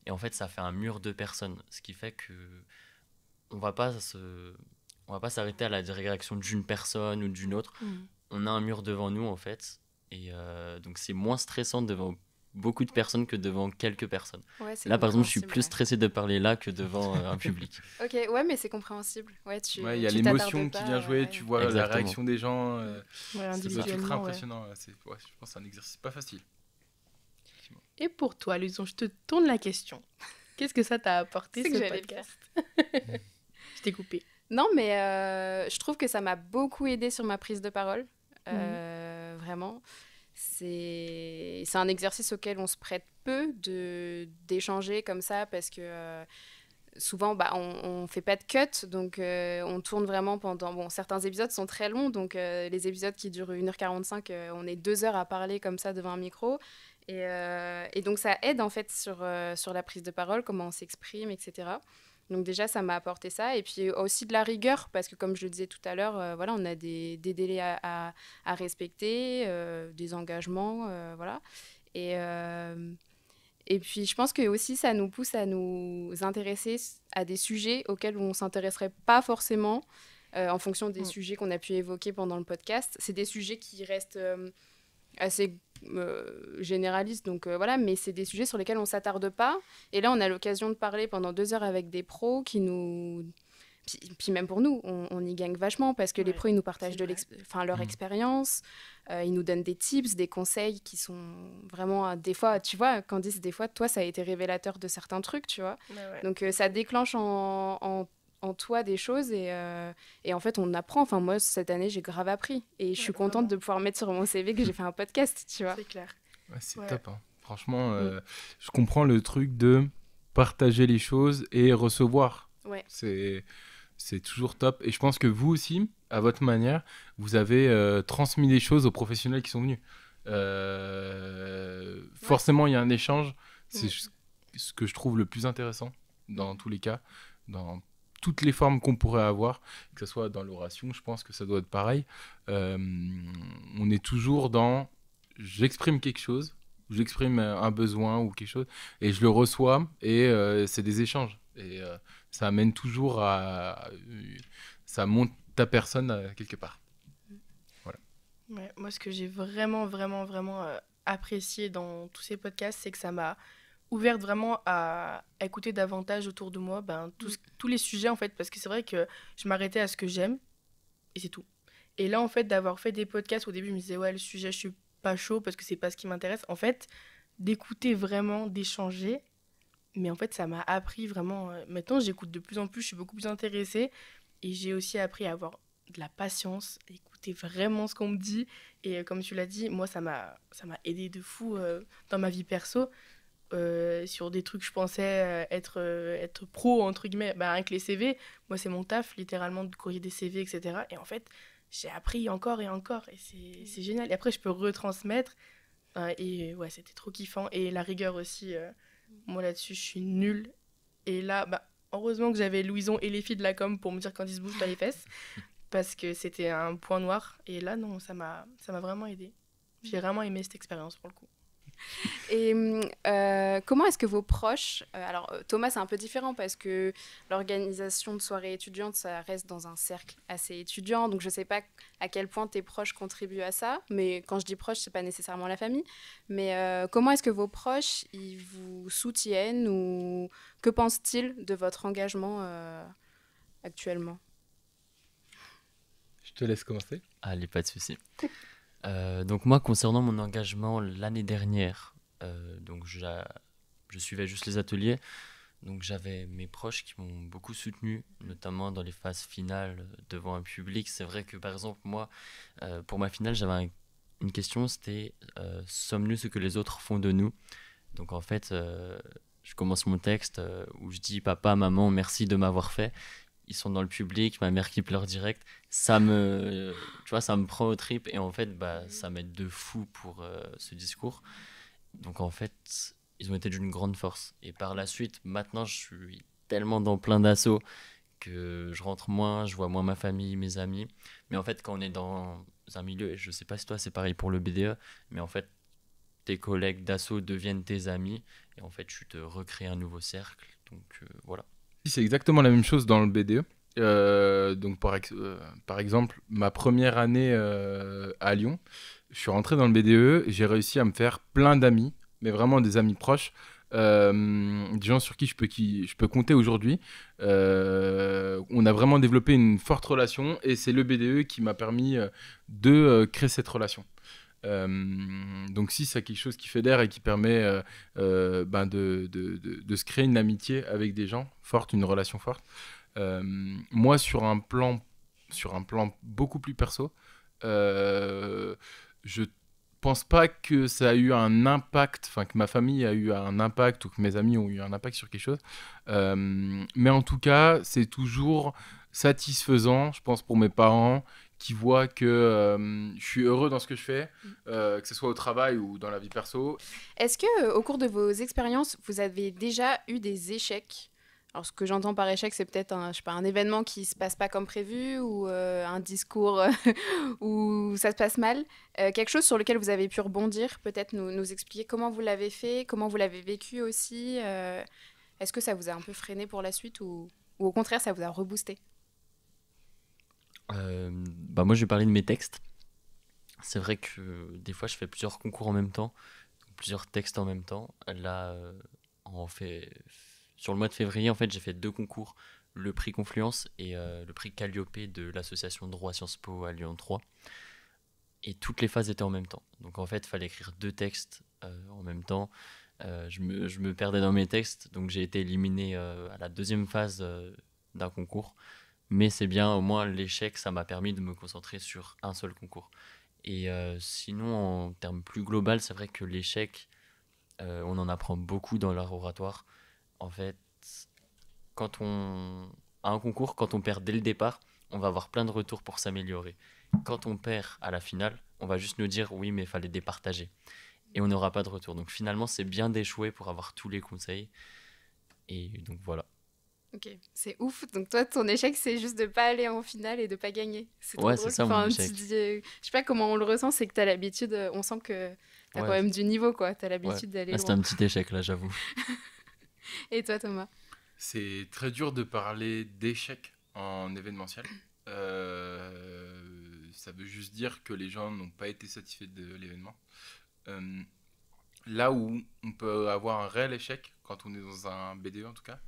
Et en fait, ça fait un mur de personnes. Ce qui fait que on va pas s'arrêter à la réaction d'une personne ou d'une autre. On a un mur devant nous, en fait. Et donc, c'est moins stressant devant beaucoup de personnes que devant quelques personnes. Ouais, là, par exemple, je suis plus stressé de parler là que devant un public. Ok, ouais, mais c'est compréhensible. Ouais, il y a l'émotion qui vient jouer, tu vois la réaction des gens. C'est ultra impressionnant. Je pense que c'est un exercice pas facile. Et pour toi, Luison, je te tourne la question. Qu'est-ce que ça t'a apporté, ce podcast? Je t'ai coupé. Non, mais je trouve que ça m'a beaucoup aidée sur ma prise de parole. Vraiment. C'est un exercice auquel on se prête peu d'échanger comme ça parce que souvent, on fait pas de cut. Donc, on tourne vraiment pendant... Bon, certains épisodes sont très longs. Donc, les épisodes qui durent 1h45, on est 2 heures à parler comme ça devant un micro. Et donc, ça aide en fait sur la prise de parole, comment on s'exprime, etc. Donc déjà, ça m'a apporté ça. Et puis aussi de la rigueur, parce que comme je le disais tout à l'heure, voilà, on a des délais à respecter, des engagements, voilà. Et puis je pense que aussi, ça nous pousse à nous intéresser à des sujets auxquels on ne s'intéresserait pas forcément en fonction des sujets qu'on a pu évoquer pendant le podcast. C'est des sujets qui restent assez généralistes, donc voilà, mais c'est des sujets sur lesquels on ne s'attarde pas. Et là, on a l'occasion de parler pendant 2 heures avec des pros qui nous... Puis même pour nous, on y gagne vachement parce que les pros, ils nous partagent leur expérience, ils nous donnent des tips, des conseils qui sont vraiment... Des fois, tu vois, Candice, des fois, toi, ça a été révélateur de certains trucs, tu vois. Donc ça déclenche en toi des choses et en fait on apprend. Enfin moi cette année j'ai grave appris et je suis contente de pouvoir mettre sur mon CV que j'ai fait un podcast, tu vois. C'est clair. Ouais, c'est top, hein. Franchement je comprends le truc de partager les choses et recevoir. C'est toujours top et je pense que vous aussi à votre manière vous avez transmis des choses aux professionnels qui sont venus. Forcément il y a un échange, c'est ce que je trouve le plus intéressant dans tous les cas, dans toutes les formes qu'on pourrait avoir, que ce soit dans l'oration, je pense que ça doit être pareil. On est toujours dans j'exprime quelque chose, j'exprime un besoin ou quelque chose, et je le reçois, et c'est des échanges. Et ça amène toujours ça monte ta personne quelque part. Voilà. Ouais, moi, ce que j'ai vraiment apprécié dans tous ces podcasts, c'est que ça m'a ouverte vraiment à écouter davantage autour de moi tous les sujets en fait, parce que c'est vrai que je m'arrêtais à ce que j'aime et c'est tout. Et là en fait d'avoir fait des podcasts, au début je me disais le sujet je suis pas chaud parce que c'est pas ce qui m'intéresse. En fait d'écouter vraiment, d'échanger, mais en fait ça m'a appris vraiment, maintenant j'écoute de plus en plus, je suis beaucoup plus intéressée et j'ai aussi appris à avoir de la patience, à écouter vraiment ce qu'on me dit. Et comme tu l'as dit, moi ça m'a aidé de fou dans ma vie perso. Sur des trucs je pensais être pro entre guillemets, avec les CV, moi c'est mon taf littéralement de courrier des CV, etc. Et en fait j'ai appris encore et c'est génial, et après je peux retransmettre et ouais, c'était trop kiffant. Et la rigueur aussi, moi là-dessus je suis nulle, et là heureusement que j'avais Louison et les filles de la com pour me dire quand ils se bougent pas les fesses parce que c'était un point noir. Et là non, ça m'a vraiment aidé, j'ai vraiment aimé cette expérience pour le coup. Et comment est-ce que vos proches... alors, Thomas, c'est un peu différent parce que l'organisation de soirées étudiantes, ça reste dans un cercle assez étudiant. Donc, je ne sais pas à quel point tes proches contribuent à ça. Mais quand je dis proches, ce n'est pas nécessairement la famille. Mais comment est-ce que vos proches, ils vous soutiennent ou que pensent-ils de votre engagement actuellement? Je te laisse commencer. Allez, pas de souci. Donc moi, concernant mon engagement l'année dernière, donc je suivais juste les ateliers. Donc j'avais mes proches qui m'ont beaucoup soutenu, notamment dans les phases finales devant un public. C'est vrai que par exemple, moi, pour ma finale, j'avais une question, c'était sommes-nous ce que les autres font de nous? Donc en fait, je commence mon texte où je dis papa, maman, merci de m'avoir fait. Ils sont dans le public, ma mère qui pleure direct. Tu vois, ça me prend aux tripes et en fait, bah, ça m'aide de fou pour ce discours. Donc en fait, ils ont été d'une grande force. Et par la suite, maintenant, je suis tellement dans plein d'assauts que je rentre moins, je vois moins ma famille, mes amis. Mais en fait, quand on est dans un milieu, et je sais pas si toi c'est pareil pour le BDE, mais en fait, tes collègues d'assaut deviennent tes amis. Et en fait, tu te recrées un nouveau cercle. Donc voilà. Si, c'est exactement la même chose dans le BDE. Donc par exemple, ma première année à Lyon, je suis rentré dans le BDE, j'ai réussi à me faire plein d'amis, mais vraiment des amis proches, des gens sur qui je peux compter aujourd'hui. On a vraiment développé une forte relation et c'est le BDE qui m'a permis de créer cette relation. Donc si c'est quelque chose qui fédère et qui permet de se créer une amitié avec des gens forte, une relation forte. Moi sur un plan beaucoup plus perso, je pense pas que ça a eu un impact, enfin que ma famille a eu un impact ou que mes amis ont eu un impact sur quelque chose, mais en tout cas c'est toujours satisfaisant, je pense, pour mes parents qui voient que je suis heureux dans ce que je fais, que ce soit au travail ou dans la vie perso. Est-ce que au cours de vos expériences, vous avez déjà eu des échecs? Alors, ce que j'entends par échec, c'est peut-être je sais pas, un événement qui se passe pas comme prévu ou un discours où ça se passe mal. Quelque chose sur lequel vous avez pu rebondir, peut-être nous expliquer comment vous l'avez fait, comment vous l'avez vécu aussi. Est-ce que ça vous a un peu freiné pour la suite ou au contraire, ça vous a reboosté? Bah moi, je vais parler de mes textes. C'est vrai que des fois, je fais plusieurs concours en même temps, plusieurs textes en même temps. Là, sur le mois de février, en fait, j'ai fait 2 concours, le prix Confluence et le prix Calliope de l'association Droit Sciences Po à Lyon 3. Et toutes les phases étaient en même temps. Donc en fait, il fallait écrire 2 textes en même temps. Je me perdais dans mes textes, donc j'ai été éliminé à la 2e phase d'un concours. Mais c'est bien, au moins l'échec, ça m'a permis de me concentrer sur un seul concours. Et sinon, en termes plus global, c'est vrai que l'échec, on en apprend beaucoup dans l'art oratoire. En fait, à un concours, quand on perd dès le départ, on va avoir plein de retours pour s'améliorer. Quand on perd à la finale, on va juste nous dire oui, mais il fallait départager. Et on n'aura pas de retour. Donc finalement, c'est bien d'échouer pour avoir tous les conseils. Et donc voilà. Ok, c'est ouf. Donc toi, ton échec, c'est juste de pas aller en finale et de pas gagner. C'est trop Ouais, drôle. c'est ça mon échec. Je sais pas comment on le ressent, c'est que t'as l'habitude, on sent que t'as quand même du niveau, quoi. T'as l'habitude d'aller C'était loin. un petit échec là, j'avoue. Et toi, Thomas? C'est très dur de parler d'échec en événementiel. Ça veut juste dire que les gens n'ont pas été satisfaits de l'événement. Là où on peut avoir un réel échec, quand on est dans un BDE en tout cas,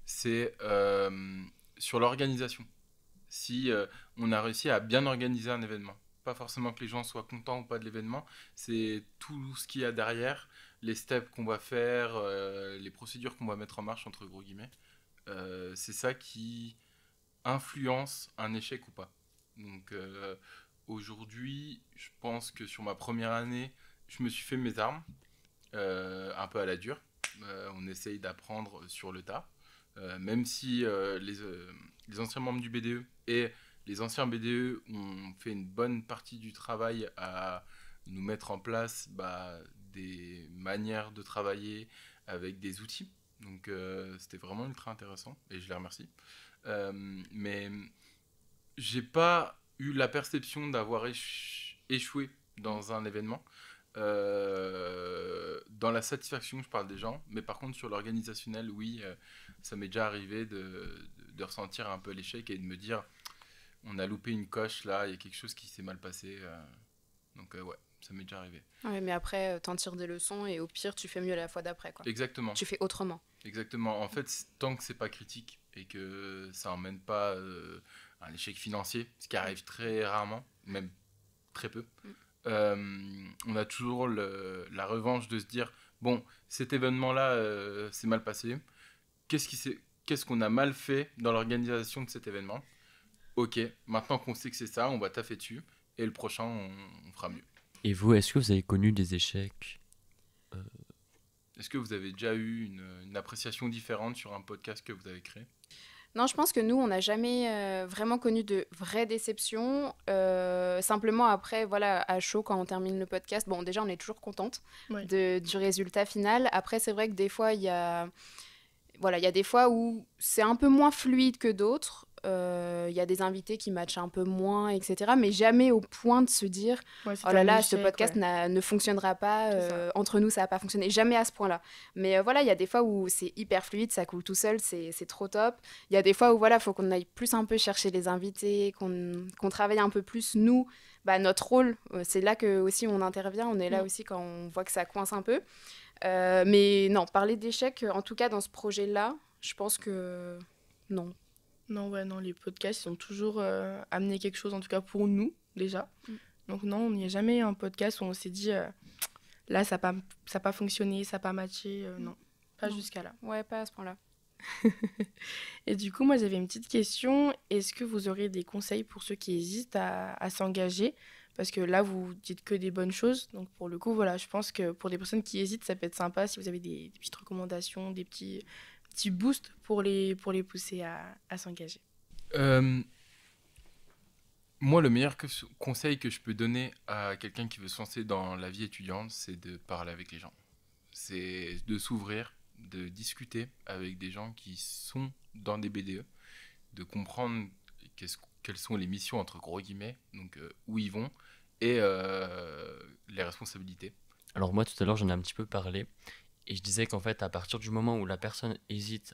c'est sur l'organisation. Si on a réussi à bien organiser un événement, pas forcément que les gens soient contents ou pas de l'événement, c'est tout ce qu'il y a derrière, les steps qu'on va faire, les procédures qu'on va mettre en marche, entre gros guillemets. C'est ça qui influence un échec ou pas. Donc aujourd'hui, je pense que sur ma première année, je me suis fait mes armes, un peu à la dure. On essaye d'apprendre sur le tas. Même si les anciens membres du BDE et les anciens BDE ont fait une bonne partie du travail à nous mettre en place des manières de travailler avec des outils. Donc c'était vraiment ultra intéressant et je les remercie. Mais j'ai pas eu la perception d'avoir échoué dans un événement. Dans la satisfaction, je parle des gens, mais par contre, sur l'organisationnel, oui, ça m'est déjà arrivé de ressentir un peu l'échec et de me dire, on a loupé une coche là, il y a quelque chose qui s'est mal passé. Donc, ouais, ça m'est déjà arrivé. Ouais, mais après, t'en tires des leçons et au pire, tu fais mieux la fois d'après, quoi. Exactement. Tu fais autrement. Exactement. En fait, tant que c'est pas critique et que ça emmène pas à un échec financier, ce qui arrive très rarement, même très peu, on a toujours la revanche de se dire, bon, cet événement-là s'est mal passé. Qu'est-ce qu'on a mal fait dans l'organisation de cet événement? Ok, maintenant qu'on sait que c'est ça, on va taffer dessus et le prochain, on fera mieux. Et vous, est-ce que vous avez connu des échecs? Est-ce que vous avez déjà eu une appréciation différente sur un podcast que vous avez créé? Non, je pense que nous, on n'a jamais vraiment connu de vraies déceptions. Simplement, après, voilà, à chaud, quand on termine le podcast, bon, déjà, on est toujours contente Ouais. du résultat final. Après, c'est vrai que des fois, il y a des fois où c'est un peu moins fluide que d'autres. Il y a des invités qui matchent un peu moins, etc. Mais jamais au point de se dire Ouais, c'est oh là un là, échec, ce podcast ouais. ne fonctionnera pas, C'est ça. entre nous, ça n'a pas fonctionné. Jamais à ce point-là. Mais voilà, il y a des fois où c'est hyper fluide, ça coule tout seul, c'est trop top. Il y a des fois où voilà, il faut qu'on aille plus un peu chercher les invités, qu'on travaille un peu plus, nous, notre rôle. C'est là que aussi on intervient, on est là aussi quand on voit que ça coince un peu. Mais non, parler d'échec, en tout cas dans ce projet-là, je pense que non. Non, ouais, non, les podcasts, ils ont toujours amené quelque chose, en tout cas pour nous, déjà. Donc non, il n'y a jamais eu un podcast où on s'est dit, là, ça n'a pas fonctionné, ça n'a pas matché. Non, pas Non. jusqu'à là. Ouais, pas à ce point-là. Et du coup, moi, j'avais une petite question. Est-ce que vous aurez des conseils pour ceux qui hésitent à s'engager? Parce que là, vous dites que des bonnes choses. Donc, pour le coup, voilà, je pense que pour des personnes qui hésitent, ça peut être sympa si vous avez des petites recommandations, des petits boosts pour les pousser à s'engager. Moi, le meilleur conseil que je peux donner à quelqu'un qui veut se lancer dans la vie étudiante, c'est de parler avec les gens. C'est de s'ouvrir, de discuter avec des gens qui sont dans des BDE, de comprendre quelles sont les missions, entre gros guillemets, donc où ils vont, et les responsabilités. Alors moi, tout à l'heure, j'en ai un petit peu parlé. Et je disais qu'en fait, à partir du moment où la personne hésite,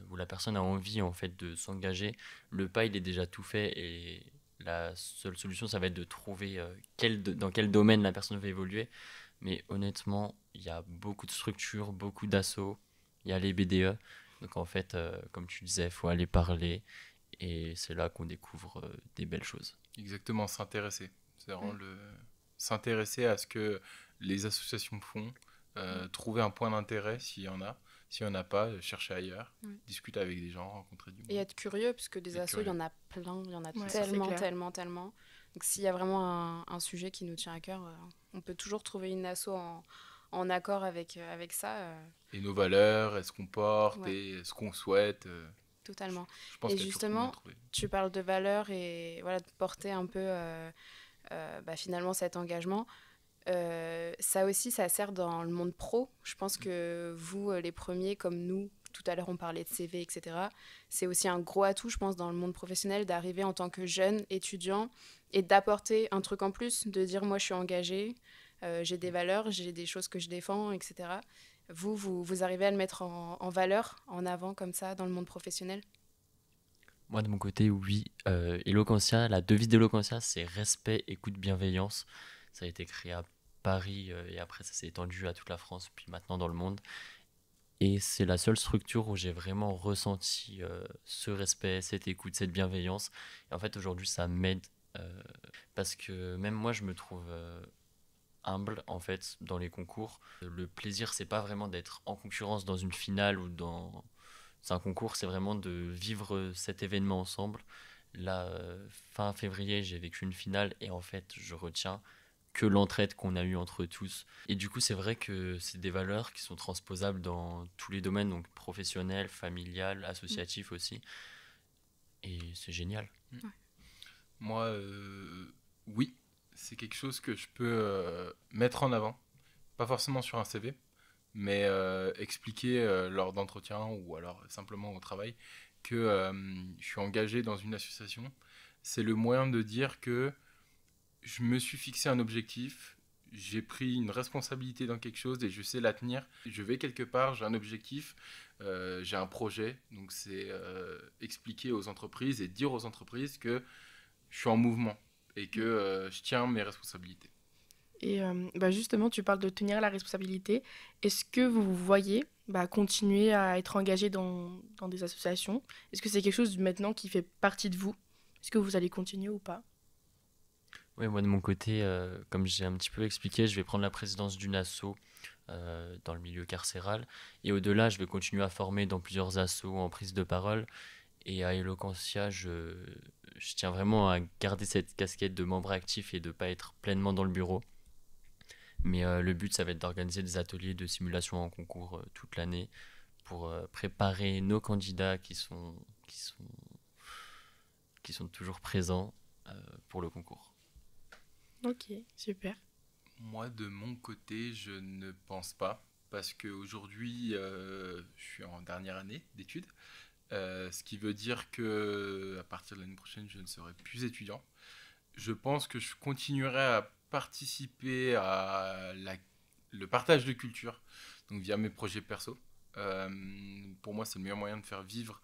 où la personne a envie en fait de s'engager, le pas il est déjà tout fait et la seule solution, ça va être de trouver dans quel domaine la personne va évoluer. Mais honnêtement, il y a beaucoup de structures, beaucoup d'assauts, il y a les BDE. Donc en fait, comme tu disais, il faut aller parler et c'est là qu'on découvre des belles choses. Exactement, s'intéresser. C'est vraiment s'intéresser à ce que les associations font, trouver un point d'intérêt s'il y en a. S'il n'y en a pas, chercher ailleurs, discuter avec des gens, rencontrer du monde. Et être curieux, parce que des assos, il y en a plein, il y en a Ouais, tellement. Donc s'il y a vraiment un sujet qui nous tient à cœur, on peut toujours trouver une asso en accord avec ça. Et nos valeurs, est-ce qu'on porte, et ce qu'on souhaite. Totalement. Je pense et justement, tu parles de valeurs et voilà, de porter un peu finalement cet engagement. Ça aussi, ça sert dans le monde pro. Je pense que vous, les premiers, comme nous, tout à l'heure on parlait de CV, etc. C'est aussi un gros atout, je pense, dans le monde professionnel, d'arriver en tant que jeune étudiant et d'apporter un truc en plus, de dire moi je suis engagée, j'ai des valeurs, j'ai des choses que je défends, etc. Vous arrivez à le mettre en valeur, en avant comme ça, dans le monde professionnel? Moi, de mon côté, oui. Eloquentia, la devise d'Eloquentia, c'est respect, écoute, bienveillance. Ça a été créé à Paris et après, ça s'est étendu à toute la France, puis maintenant dans le monde. Et c'est la seule structure où j'ai vraiment ressenti ce respect, cette écoute, cette bienveillance. Et en fait, aujourd'hui, ça m'aide parce que même moi, je me trouve humble en fait dans les concours. Le plaisir, c'est pas vraiment d'être en concurrence dans une finale ou dans un concours, c'est vraiment de vivre cet événement ensemble. Là, fin février, j'ai vécu une finale et en fait, je retiens que l'entraide qu'on a eue entre tous. Et du coup, c'est vrai que c'est des valeurs qui sont transposables dans tous les domaines, donc professionnel, familial, associatif aussi. Et c'est génial. Moi, oui, c'est quelque chose que je peux mettre en avant. Pas forcément sur un CV, mais expliquer lors d'entretiens ou alors simplement au travail que je suis engagé dans une association. C'est le moyen de dire que je me suis fixé un objectif, j'ai pris une responsabilité dans quelque chose et je sais la tenir. Je vais quelque part, j'ai un objectif, j'ai un projet. Donc c'est expliquer aux entreprises et dire aux entreprises que je suis en mouvement et que je tiens mes responsabilités. Et justement, tu parles de tenir la responsabilité. Est-ce que vous vous voyez continuer à être engagé dans des associations? Est-ce que c'est quelque chose maintenant qui fait partie de vous? Est-ce que vous allez continuer ou pas? Oui, moi de mon côté, comme j'ai un petit peu expliqué, je vais prendre la présidence d'une asso dans le milieu carcéral. Et au-delà, je vais continuer à former dans plusieurs assos en prise de parole. Et à Eloquentia, je tiens vraiment à garder cette casquette de membre actif et de ne pas être pleinement dans le bureau. Mais le but, ça va être d'organiser des ateliers de simulation en concours toute l'année pour préparer nos candidats qui sont toujours présents pour le concours. Ok, super. Moi, de mon côté, je ne pense pas, parce qu'aujourd'hui, je suis en dernière année d'études, ce qui veut dire qu'à partir de l'année prochaine, je ne serai plus étudiant. Je pense que je continuerai à participer à le partage de culture, donc via mes projets perso. Pour moi, c'est le meilleur moyen de faire vivre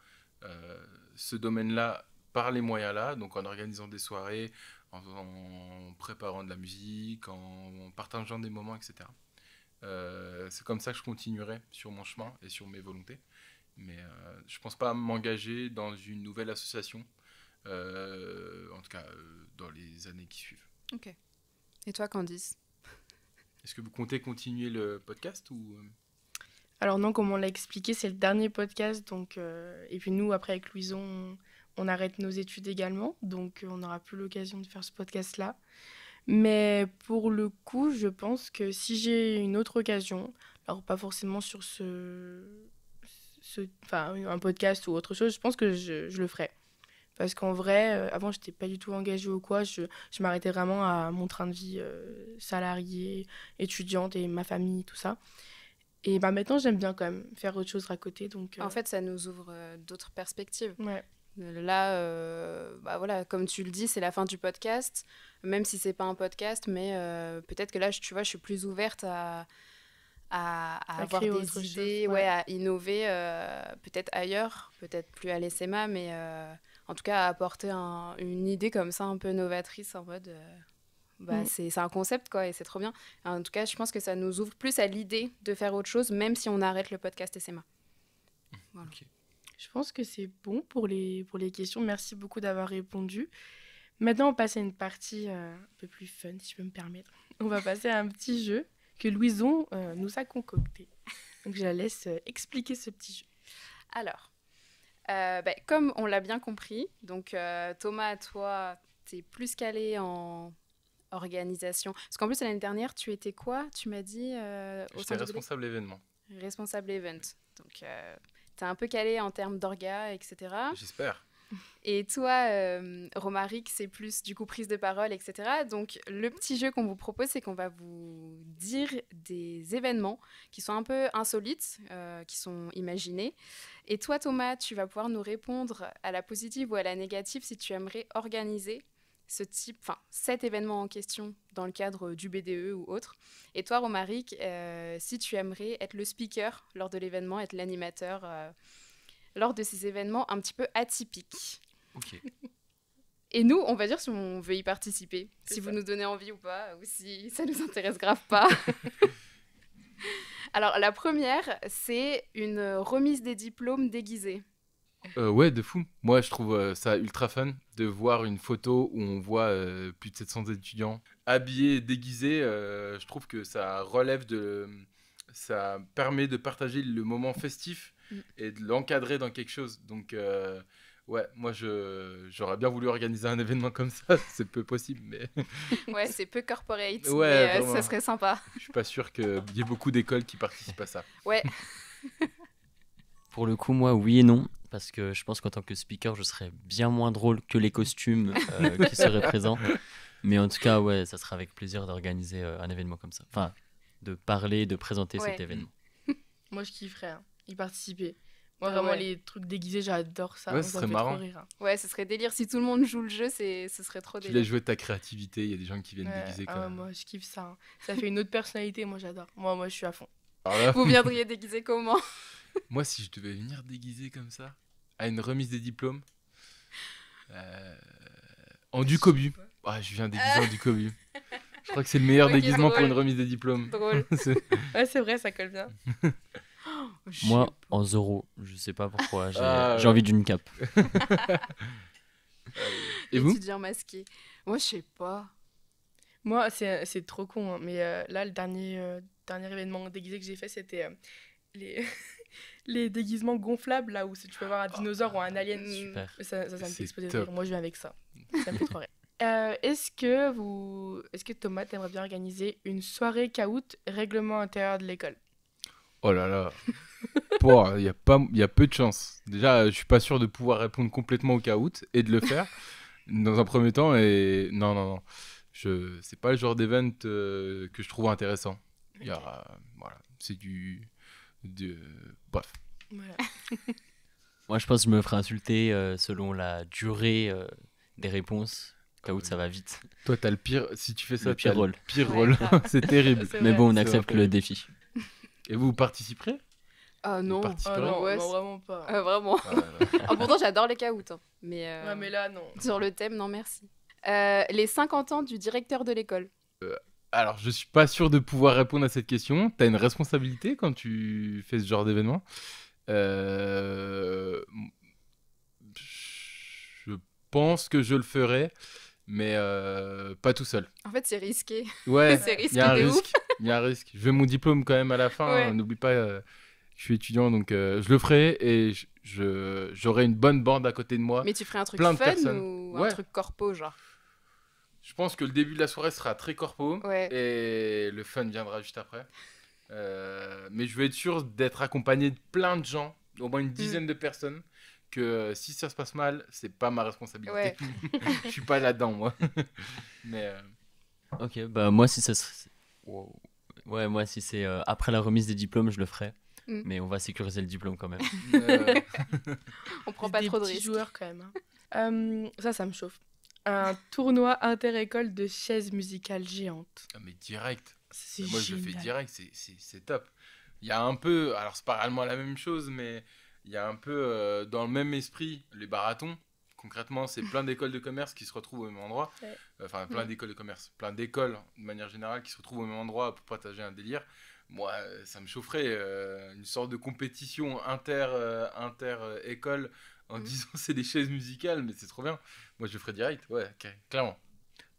ce domaine-là par les moyens-là, donc en organisant des soirées, en préparant de la musique, en partageant des moments, etc. C'est comme ça que je continuerai sur mon chemin et sur mes volontés. Mais je ne pense pas m'engager dans une nouvelle association, en tout cas dans les années qui suivent. Ok. Et toi, Candice? Est-ce que vous comptez continuer le podcast ou... Alors non, comme on l'a expliqué, c'est le dernier podcast. Donc, et puis nous, après avec Louison, on arrête nos études également. Donc on n'aura plus l'occasion de faire ce podcast-là. Mais pour le coup, je pense que si j'ai une autre occasion, alors pas forcément sur un podcast ou autre chose, je pense que je le ferai. Parce qu'en vrai, avant, je n'étais pas du tout engagée ou quoi. Je m'arrêtais vraiment à mon train de vie salarié, étudiante et ma famille, tout ça. Et maintenant, j'aime bien quand même faire autre chose à côté. Donc, En fait, ça nous ouvre d'autres perspectives. ouais. Là, voilà, comme tu le dis, c'est la fin du podcast, même si c'est pas un podcast, mais peut-être que là, tu vois, je suis plus ouverte à avoir créer des autre idées, chose, ouais. à innover, peut-être ailleurs, peut-être plus à l'ESMA, mais en tout cas à apporter une idée comme ça, un peu novatrice, en mode... c'est un concept, quoi, et c'est trop bien. En tout cas, je pense que ça nous ouvre plus à l'idée de faire autre chose, même si on arrête le podcast SMA. Voilà. Ok. Je pense que c'est bon pour les questions. Merci beaucoup d'avoir répondu. Maintenant, on passe à une partie un peu plus fun, si je peux me permettre. On va passer à un petit jeu que Louison nous a concocté. Donc, je la laisse expliquer ce petit jeu. Alors, comme on l'a bien compris, donc Thomas, toi, t'es plus calé en organisation. Parce qu'en plus, l'année dernière, tu étais quoi? Tu m'as dit J'étais responsable événement. Responsable event. Donc, t'es un peu calé en termes d'orga, etc. J'espère. Et toi, Romaric, c'est plus du coup prise de parole, etc. Donc, le petit jeu qu'on vous propose, c'est qu'on va vous dire des événements qui sont un peu insolites, qui sont imaginés. Et toi, Thomas, tu vas pouvoir nous répondre à la positive ou à la négative si tu aimerais organiser cet événement en question dans le cadre du BDE ou autre. Et toi, Romaric, si tu aimerais être le speaker lors de l'événement, être l'animateur lors de ces événements un petit peu atypiques. Ok. Et nous, on va dire si on veut y participer, C'est si ça. vous nous donnez envie ou pas, ou si ça nous intéresse grave pas. Alors, la première, c'est une remise des diplômes déguisée. Ouais, de fou. Moi, je trouve ça ultra fun de voir une photo où on voit plus de 700 étudiants habillés, déguisés. Je trouve que ça relève ça permet de partager le moment festif et de l'encadrer dans quelque chose. Donc, ouais, moi, j'aurais bien voulu organiser un événement comme ça. C'est peu possible, mais Ouais, c'est peu corporate, Ouais, mais vraiment. ça serait sympa. je suis pas sûr qu'il y ait beaucoup d'écoles qui participent à ça. Ouais, Pour le coup, moi, oui et non. Parce que je pense qu'en tant que speaker, je serais bien moins drôle que les costumes qui seraient présents. Mais en tout cas, ouais, ça sera avec plaisir d'organiser un événement comme ça. Enfin, de parler, de présenter Ouais. cet événement. Moi, je kifferais y participer. Moi, Ah vraiment, ouais. les trucs déguisés, j'adore ça. Ouais, Ça ce me serait fait marrant. trop rire. Hein. Ouais, ce serait délire. Si tout le monde joue le jeu, ce serait trop Tu laisses délire. jouer ta créativité, il y a des gens qui viennent Ouais, déguiser ah comme... ouais, moi, je kiffe ça. Hein. Ça fait une autre personnalité, moi, j'adore. Moi, je suis à fond. Alors là, Vous viendriez déguiser comment? moi, si je devais venir déguisé comme ça, à une remise des diplômes, en Ducobu. Ah, je viens déguisé en Ducobu. Je crois que c'est le meilleur Ok, déguisement pour drôle. une remise des diplômes. Drôle. C'est- Ouais, c'est vrai, ça colle bien. Moi, en Zoro, je sais pas pourquoi, j'ai Ah, j'ai ouais. envie d'une cape. Et vous? Étudiant masqué. Moi, je sais pas. Moi, c'est trop con, hein, mais là, le dernier événement déguisé que j'ai fait, c'était les... les déguisements gonflables, là où tu peux voir un dinosaure ou un alien. Super. Ça me fait C'est exploser de top. rire. Moi, je viens avec ça. Ça me fait trop rire. Est-ce que Thomas, t'aimerais bien organiser une soirée caout règlement intérieur de l'école? Oh là là. Il y a peu de chance. Déjà, je suis pas sûr de pouvoir répondre complètement au caout et de le faire dans un premier temps. Et non. C'est pas le genre d'event que je trouve intéressant. Voilà, c'est bref. Voilà. Moi, je pense que je me ferai insulter selon la durée des réponses. Caout, ça va vite. Toi, t'as le pire. Si tu fais ça, Le pire t'as rôle. le pire Ouais, rôle. grave. C'est terrible. C'est Mais vrai. bon, on C'est accepte vrai. le défi. Et vous participerez? Ah non. participerez? Oh non, Ouais, non, c'est- vraiment pas. Vraiment. Ah là là. Ah, pourtant, j'adore les caouts. Hein. Mais, Ouais, mais là, non. sur le thème, non merci. Les 50 ans du directeur de l'école. Alors, je suis pas sûr de pouvoir répondre à cette question. T'as une responsabilité quand tu fais ce genre d'événement. Je pense que je le ferai, mais pas tout seul. En fait, c'est risqué. Ouais, C'est il risqué y a un de ouf. risque. Il y a un risque. Je veux mon diplôme quand même à la fin. Ouais. Hein. N'oublie pas, je suis étudiant, donc je le ferai et j'aurai une bonne bande à côté de moi. Mais tu ferais un truc Plein de fun personnes. ou Ouais. un truc corpo, genre? Je pense que le début de la soirée sera très corpo Ouais. et le fun viendra juste après. Mais je veux être sûr d'être accompagné de plein de gens, au moins une dizaine de personnes, que si ça se passe mal, c'est pas ma responsabilité. Ouais. Je suis pas là-dedans, moi. Mais Ok, bah moi, si ça serait... Wow. Ouais, moi, si c'est après la remise des diplômes, je le ferai. Mm. Mais on va sécuriser le diplôme quand même. euh, On prend C'est pas des trop de petits risques. joueurs quand même. Hein. Ça me chauffe. Un tournoi inter-école de chaises musicales géantes. ah, mais direct. C'est Moi, je le fais génial. direct, c'est top. Il y a un peu, alors c'est pas réellement la même chose, mais il y a un peu dans le même esprit les marathons. Concrètement, c'est plein d'écoles de commerce qui se retrouvent au même endroit. Ouais. Enfin, plein d'écoles de commerce, plein d'écoles de manière générale qui se retrouvent au même endroit pour partager un délire. Moi, ça me chaufferait une sorte de compétition inter-école en disant c'est des chaises musicales, mais c'est trop bien. Moi, je le ferais direct, ouais, clairement.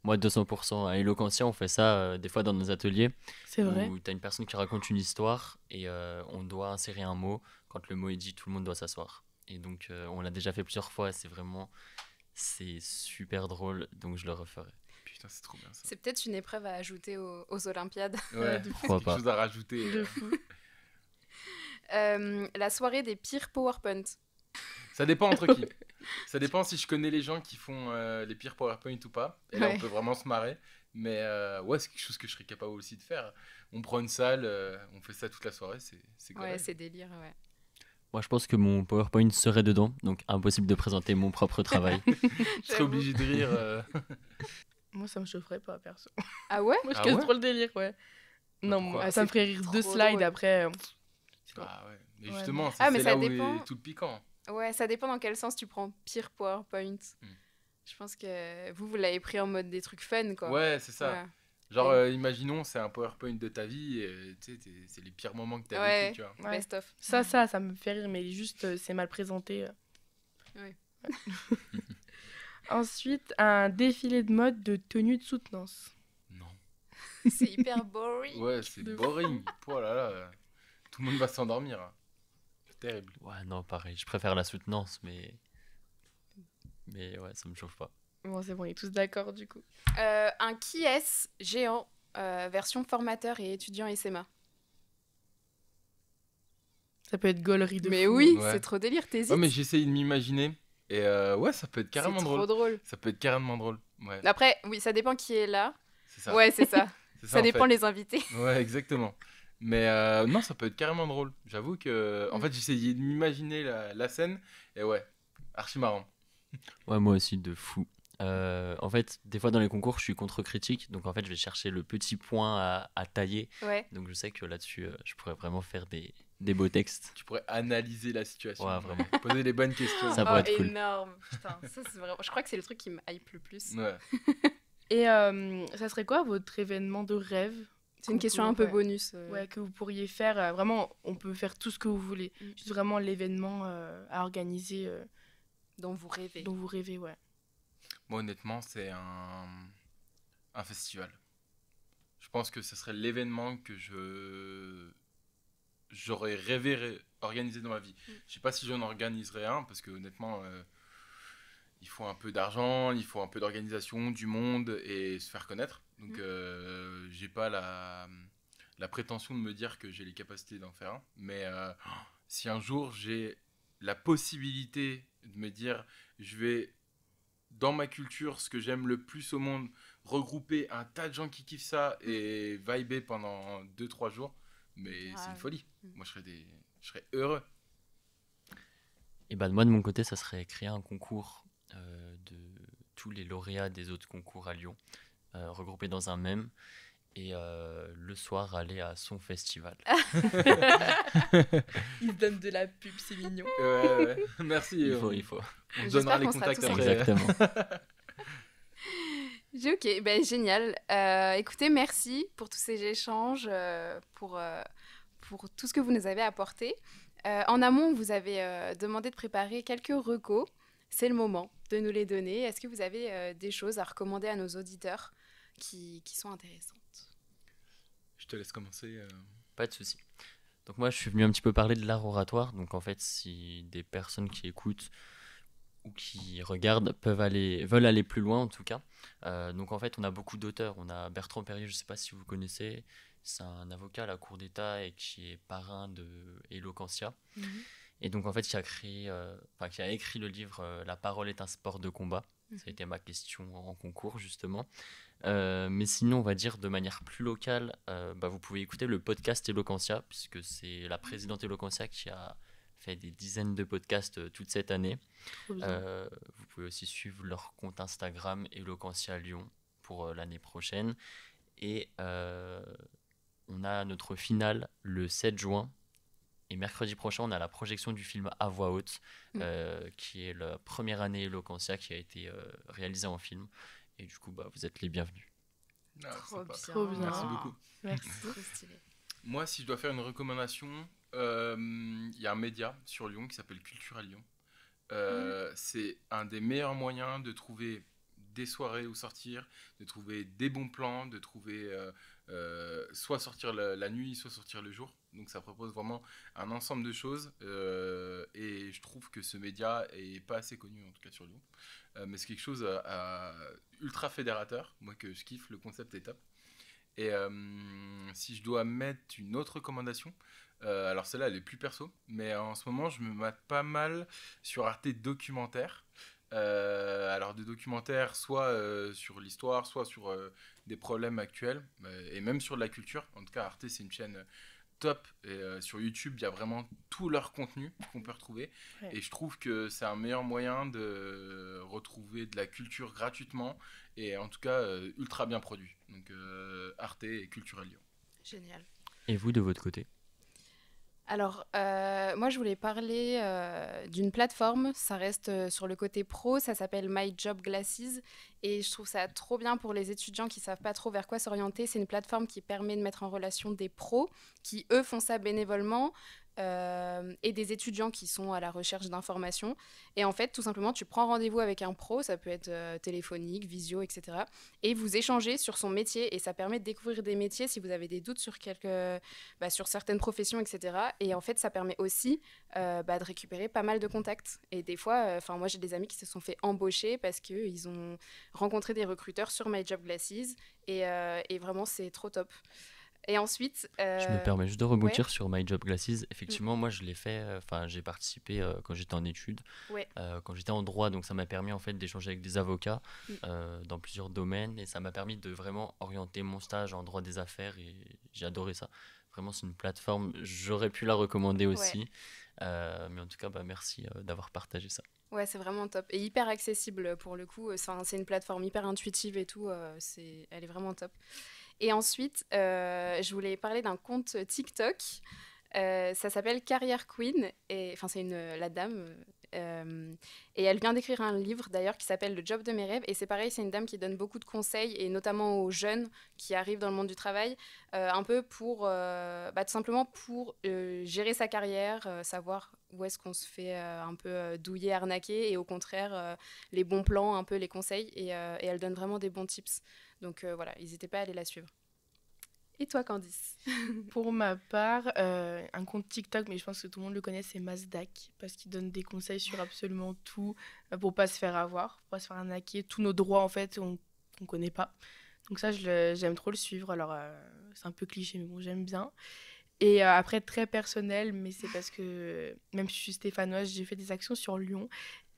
Moi, 200%. À Eloquentia, on fait ça des fois dans nos ateliers. C'est vrai. Où tu as une personne qui raconte une histoire et on doit insérer un mot. Quand le mot est dit, tout le monde doit s'asseoir. Et donc, on l'a déjà fait plusieurs fois. C'est super drôle. Donc, je le referai. Putain, c'est trop bien ça. C'est peut-être une épreuve à ajouter aux Olympiades. Ouais, de c'est Pourquoi quelque pas. chose à rajouter. De fou. La soirée des pires PowerPoint. Ça dépend entre qui. Ça dépend si je connais les gens qui font les pires PowerPoint ou pas. Et là, Ouais. on peut vraiment se marrer. Mais ouais, c'est quelque chose que je serais capable aussi de faire. On prend une salle, on fait ça toute la soirée, c'est Ouais, correct. c'est délire, ouais. Moi, je pense que mon PowerPoint serait dedans. Donc, impossible de présenter mon propre travail. Je serais J'avoue. obligé de rire. Moi, ça me chaufferait pas, perso. Ah ouais? Moi, je Ah casse ouais trop le délire, ouais. Non, pourquoi moi, ça me C'est ferait rire trop deux slides drôle. après. Ah ouais. Mais Ouais. justement, Ah, mais c'est ça là où dépend. est tout le piquant. Ouais, ça dépend dans quel sens tu prends pire PowerPoint. Je pense que vous l'avez pris en mode des trucs fun, quoi. Ouais, c'est ça. Ouais. Genre, Ouais. imaginons, c'est un PowerPoint de ta vie, et, tu sais, c'est les pires moments que tu as Ouais. vécu, tu vois. Ouais. Best of. Ça me fait rire, mais juste, c'est mal présenté. Ouais. Ensuite, un défilé de mode de tenue de soutenance. Non. C'est hyper boring. Ouais, c'est De boring. Oh là là. Tout le monde va s'endormir. C'est terrible. Ouais, non, pareil. Je préfère la soutenance, mais ouais, ça me chauffe pas. Bon, c'est bon, on est tous d'accord, du coup. Un qui est géant, version formateur et étudiant SMA. Ça peut être gaulerie de Mais fou. oui, Ouais. c'est trop délire, t'hésites. Ouais, mais j'essaye de m'imaginer. Et ouais, ça peut être carrément C'est trop drôle. drôle. Ça peut être carrément drôle. Ouais, Après, oui, ça dépend qui est là. c'est ça. Ouais, c'est ça. C'est Ça en dépend fait. les invités. Ouais, exactement. Mais non, ça peut être carrément drôle. J'avoue que, en fait, j'essayais de m'imaginer la scène, et ouais, archi marrant. Ouais, moi aussi, de fou. En fait, des fois dans les concours, je suis contre-critique, donc en fait, je vais chercher le petit point à tailler. Ouais. Donc je sais que là-dessus, je pourrais vraiment faire des beaux textes. Tu pourrais analyser la situation, Ouais, vraiment. poser les bonnes questions. Ça pourrait être cool. Énorme. Putain, ça c'est vraiment... Je crois que c'est le truc qui me hype le plus. Ouais. Et ça serait quoi votre événement de rêve? C'est une question un peu Ouais. bonus. Ouais, que vous pourriez faire. Vraiment, on peut faire tout ce que vous voulez. Juste vraiment l'événement à organiser Dont vous rêvez. dont vous rêvez, ouais. Moi, honnêtement, c'est un festival. Je pense que ce serait l'événement que j'aurais rêvé organiser dans ma vie. Je sais pas si j'en organiserais un, parce que honnêtement, il faut un peu d'argent, il faut un peu d'organisation, du monde et se faire connaître. Donc, j'ai pas la prétention de me dire que j'ai les capacités d'en faire un. Mais si un jour j'ai la possibilité de me dire, je vais, dans ma culture, ce que j'aime le plus au monde, regrouper un tas de gens qui kiffent ça et vibrer pendant 2-3 jours, mais c'est une folie. Moi, je serais heureux. Et bah, moi, de mon côté, ça serait créer un concours de tous les lauréats des autres concours à Lyon, regroupés dans un même, et le soir aller à son festival. Il donne de la pub, c'est mignon. Ouais. Merci. Il faut. On te J'espère donnera les qu'on sera contacts tous après. Exactement. Ok, ben, génial. Écoutez, merci pour tous ces échanges, pour tout ce que vous nous avez apporté. En amont, vous avez demandé de préparer quelques recos. C'est le moment de nous les donner. Est-ce que vous avez des choses à recommander à nos auditeurs qui sont intéressantes? Je te laisse commencer. Pas de souci. Donc moi, je suis venu un petit peu parler de l'art oratoire. Donc en fait, si des personnes qui écoutent ou qui regardent veulent aller plus loin en tout cas. Donc en fait, on a beaucoup d'auteurs. On a Bertrand Perrier, je ne sais pas si vous connaissez. C'est un avocat à la Cour d'État et qui est parrain de Eloquentia. Et donc en fait, qui a écrit le livre La parole est un sport de combat. Ça a été ma question en concours justement. Mais sinon, on va dire de manière plus locale, vous pouvez écouter le podcast Eloquentia, puisque c'est la présidente Eloquentia qui a fait des dizaines de podcasts toute cette année. Vous pouvez aussi suivre leur compte Instagram Eloquentia Lyon pour l'année prochaine. Et on a notre finale le 7 juin. Et mercredi prochain, on a la projection du film À voix haute, qui est la première année Eloquentia qui a été réalisée en film. Et du coup, vous êtes les bienvenus. Ah, Trop sympa. Trop bien. Merci beaucoup. Merci. Trop stylé. Moi, si je dois faire une recommandation, il y a un média sur Lyon qui s'appelle Culture à Lyon. C'est un des meilleurs moyens de trouver des soirées où sortir, de trouver des bons plans, de trouver soit sortir la nuit, soit sortir le jour. Donc ça propose vraiment un ensemble de choses et je trouve que ce média est pas assez connu, en tout cas sur Lyon. Mais c'est quelque chose ultra fédérateur, moi que je kiffe, le concept est top. Et si je dois mettre une autre recommandation, alors celle-là elle est plus perso, mais en ce moment je me mate pas mal sur Arte documentaire. Alors des documentaires soit sur l'histoire, soit sur des problèmes actuels, et même sur la culture. En tout cas Arte c'est une chaîne top, et sur YouTube il y a vraiment tout leur contenu qu'on peut retrouver, et je trouve que c'est un meilleur moyen de retrouver de la culture gratuitement, et en tout cas ultra bien produit. Donc Arte et Culture à Lyon. Génial. Et vous, de votre côté? Alors, moi, je voulais parler d'une plateforme. Ça reste sur le côté pro. Ça s'appelle My Job Glasses. Et je trouve ça trop bien pour les étudiants qui ne savent pas trop vers quoi s'orienter. C'est une plateforme qui permet de mettre en relation des pros qui, eux, font ça bénévolement. Et des étudiants qui sont à la recherche d'informations. Et en fait, tout simplement, tu prends rendez-vous avec un pro, ça peut être téléphonique, visio, etc. Et vous échangez sur son métier, et ça permet de découvrir des métiers si vous avez des doutes sur, sur certaines professions, etc. Et en fait, ça permet aussi de récupérer pas mal de contacts. Et des fois, moi, j'ai des amis qui se sont fait embaucher parce qu'ils ont rencontré des recruteurs sur My Job Glasses. Et vraiment, c'est trop top. Et ensuite... Je me permets juste de rebondir sur My Job Glasses. Effectivement, moi, je l'ai fait, j'ai participé quand j'étais en études, quand j'étais en droit, donc ça m'a permis en fait d'échanger avec des avocats dans plusieurs domaines, et ça m'a permis de vraiment orienter mon stage en droit des affaires, et j'ai adoré ça. vraiment c'est une plateforme, j'aurais pu la recommander aussi. Mais en tout cas, merci d'avoir partagé ça. Ouais, c'est vraiment top. Et hyper accessible pour le coup. C'est une plateforme hyper intuitive et tout. Elle est vraiment top. Et ensuite, je voulais parler d'un compte TikTok. Ça s'appelle Career Queen. C'est la dame. Et elle vient d'écrire un livre d'ailleurs qui s'appelle Le job de mes rêves. Et c'est pareil, c'est une dame qui donne beaucoup de conseils, et notamment aux jeunes qui arrivent dans le monde du travail, un peu pour tout simplement pour gérer sa carrière, savoir où est-ce qu'on se fait un peu douiller, arnaquer, et au contraire les bons plans, un peu les conseils. Et elle donne vraiment des bons tips. Donc voilà, n'hésitez pas à aller la suivre. Et toi, Candice? Pour ma part, un compte TikTok, mais je pense que tout le monde le connaît, c'est Mazdak, parce qu'il donne des conseils sur absolument tout pour pas se faire avoir, pour pas se faire arnaquer. Tous nos droits, en fait, qu'on connaît pas. Donc ça, j'aime trop le suivre. Alors, c'est un peu cliché, mais bon, j'aime bien. Et après, très personnel, mais c'est parce que même si je suis stéphanoise, j'ai fait des actions sur Lyon.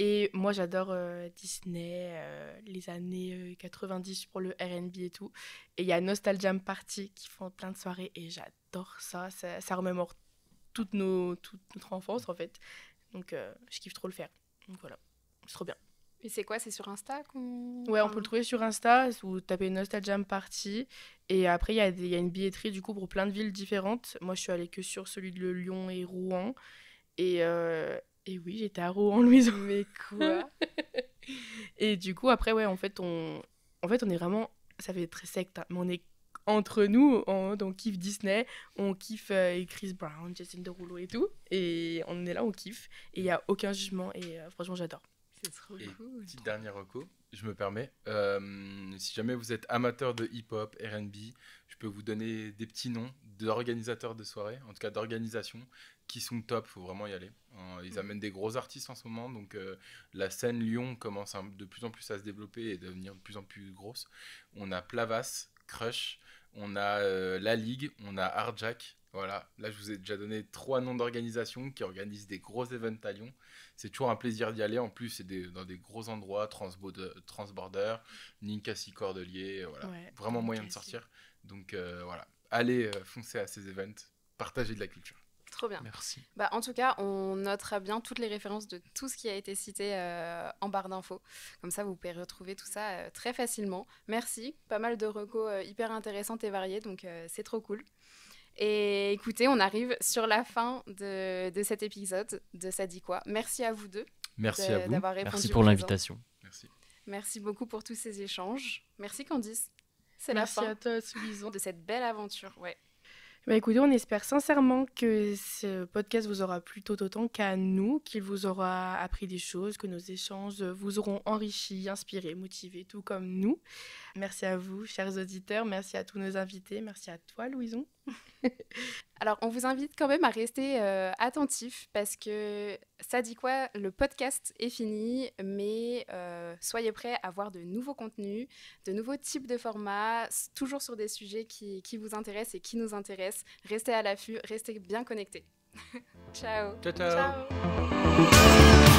Et moi, j'adore Disney, les années 90 pour le R&B et tout. Et il y a Nostalgia Party qui font plein de soirées, et j'adore ça. Ça remémore toute notre enfance, en fait. Donc, je kiffe trop le faire. Donc voilà, c'est trop bien. Et c'est quoi? C'est sur Insta Ouais, on peut le trouver sur Insta, vous tapez Nostalgia Party. Et après, il y a une billetterie du coup pour plein de villes différentes. Moi, je suis allée que sur celui de Lyon et Rouen. Et oui, j'étais à Rouen, Louison. Mais quoi? Et du coup, après, ouais, en fait, on est vraiment... Ça fait très secte, hein, mais on est entre nous, on kiffe Disney, on kiffe Chris Brown, Jason Derulo et tout. Et on est là, on kiffe. Et il n'y a aucun jugement. Et franchement, j'adore. C'est trop cool. Petite dernière reco, je me permets. Si jamais vous êtes amateur de hip-hop, R&B, je peux vous donner des petits noms d'organisateurs de soirées, en tout cas d'organisations, qui sont top, il faut vraiment y aller. Ils amènent des gros artistes en ce moment, donc la scène Lyon commence de plus en plus à se développer et devenir de plus en plus grosse. On a Plavas, Crush, on a La Ligue, on a Hardjack. Voilà, là je vous ai déjà donné 3 noms d'organisations qui organisent des gros events à Lyon. C'est toujours un plaisir d'y aller. En plus, c'est dans des gros endroits, Transborder, Ninkasi Cordelier, voilà. Ouais, Vraiment moyen de sortir. Donc voilà, allez foncer à ces events, partagez de la culture. Trop bien. Merci. En tout cas, on notera bien toutes les références de tout ce qui a été cité en barre d'infos. Comme ça, vous pouvez retrouver tout ça très facilement. Merci. Pas mal de recos hyper intéressantes et variées, donc c'est trop cool. Et écoutez, on arrive sur la fin de cet épisode de Ça dit quoi. Merci à vous deux. Merci à vous. D'avoir répondu Merci pour l'invitation. Merci beaucoup pour tous ces échanges. Merci Candice. C'est la Merci fin à toi, Louison. de cette belle aventure. Ouais. Écoutez, on espère sincèrement que ce podcast vous aura plu tout autant qu'à nous, qu'il vous aura appris des choses, que nos échanges vous auront enrichi, inspiré, motivé, tout comme nous. Merci à vous, chers auditeurs. Merci à tous nos invités. Merci à toi, Louison. Alors, on vous invite quand même à rester attentifs parce que Ça dit quoi, le podcast est fini, mais soyez prêts à voir de nouveaux contenus, de nouveaux types de formats, toujours sur des sujets qui vous intéressent et qui nous intéressent. Restez à l'affût, restez bien connectés. Ciao. Ciao, ciao. Ciao.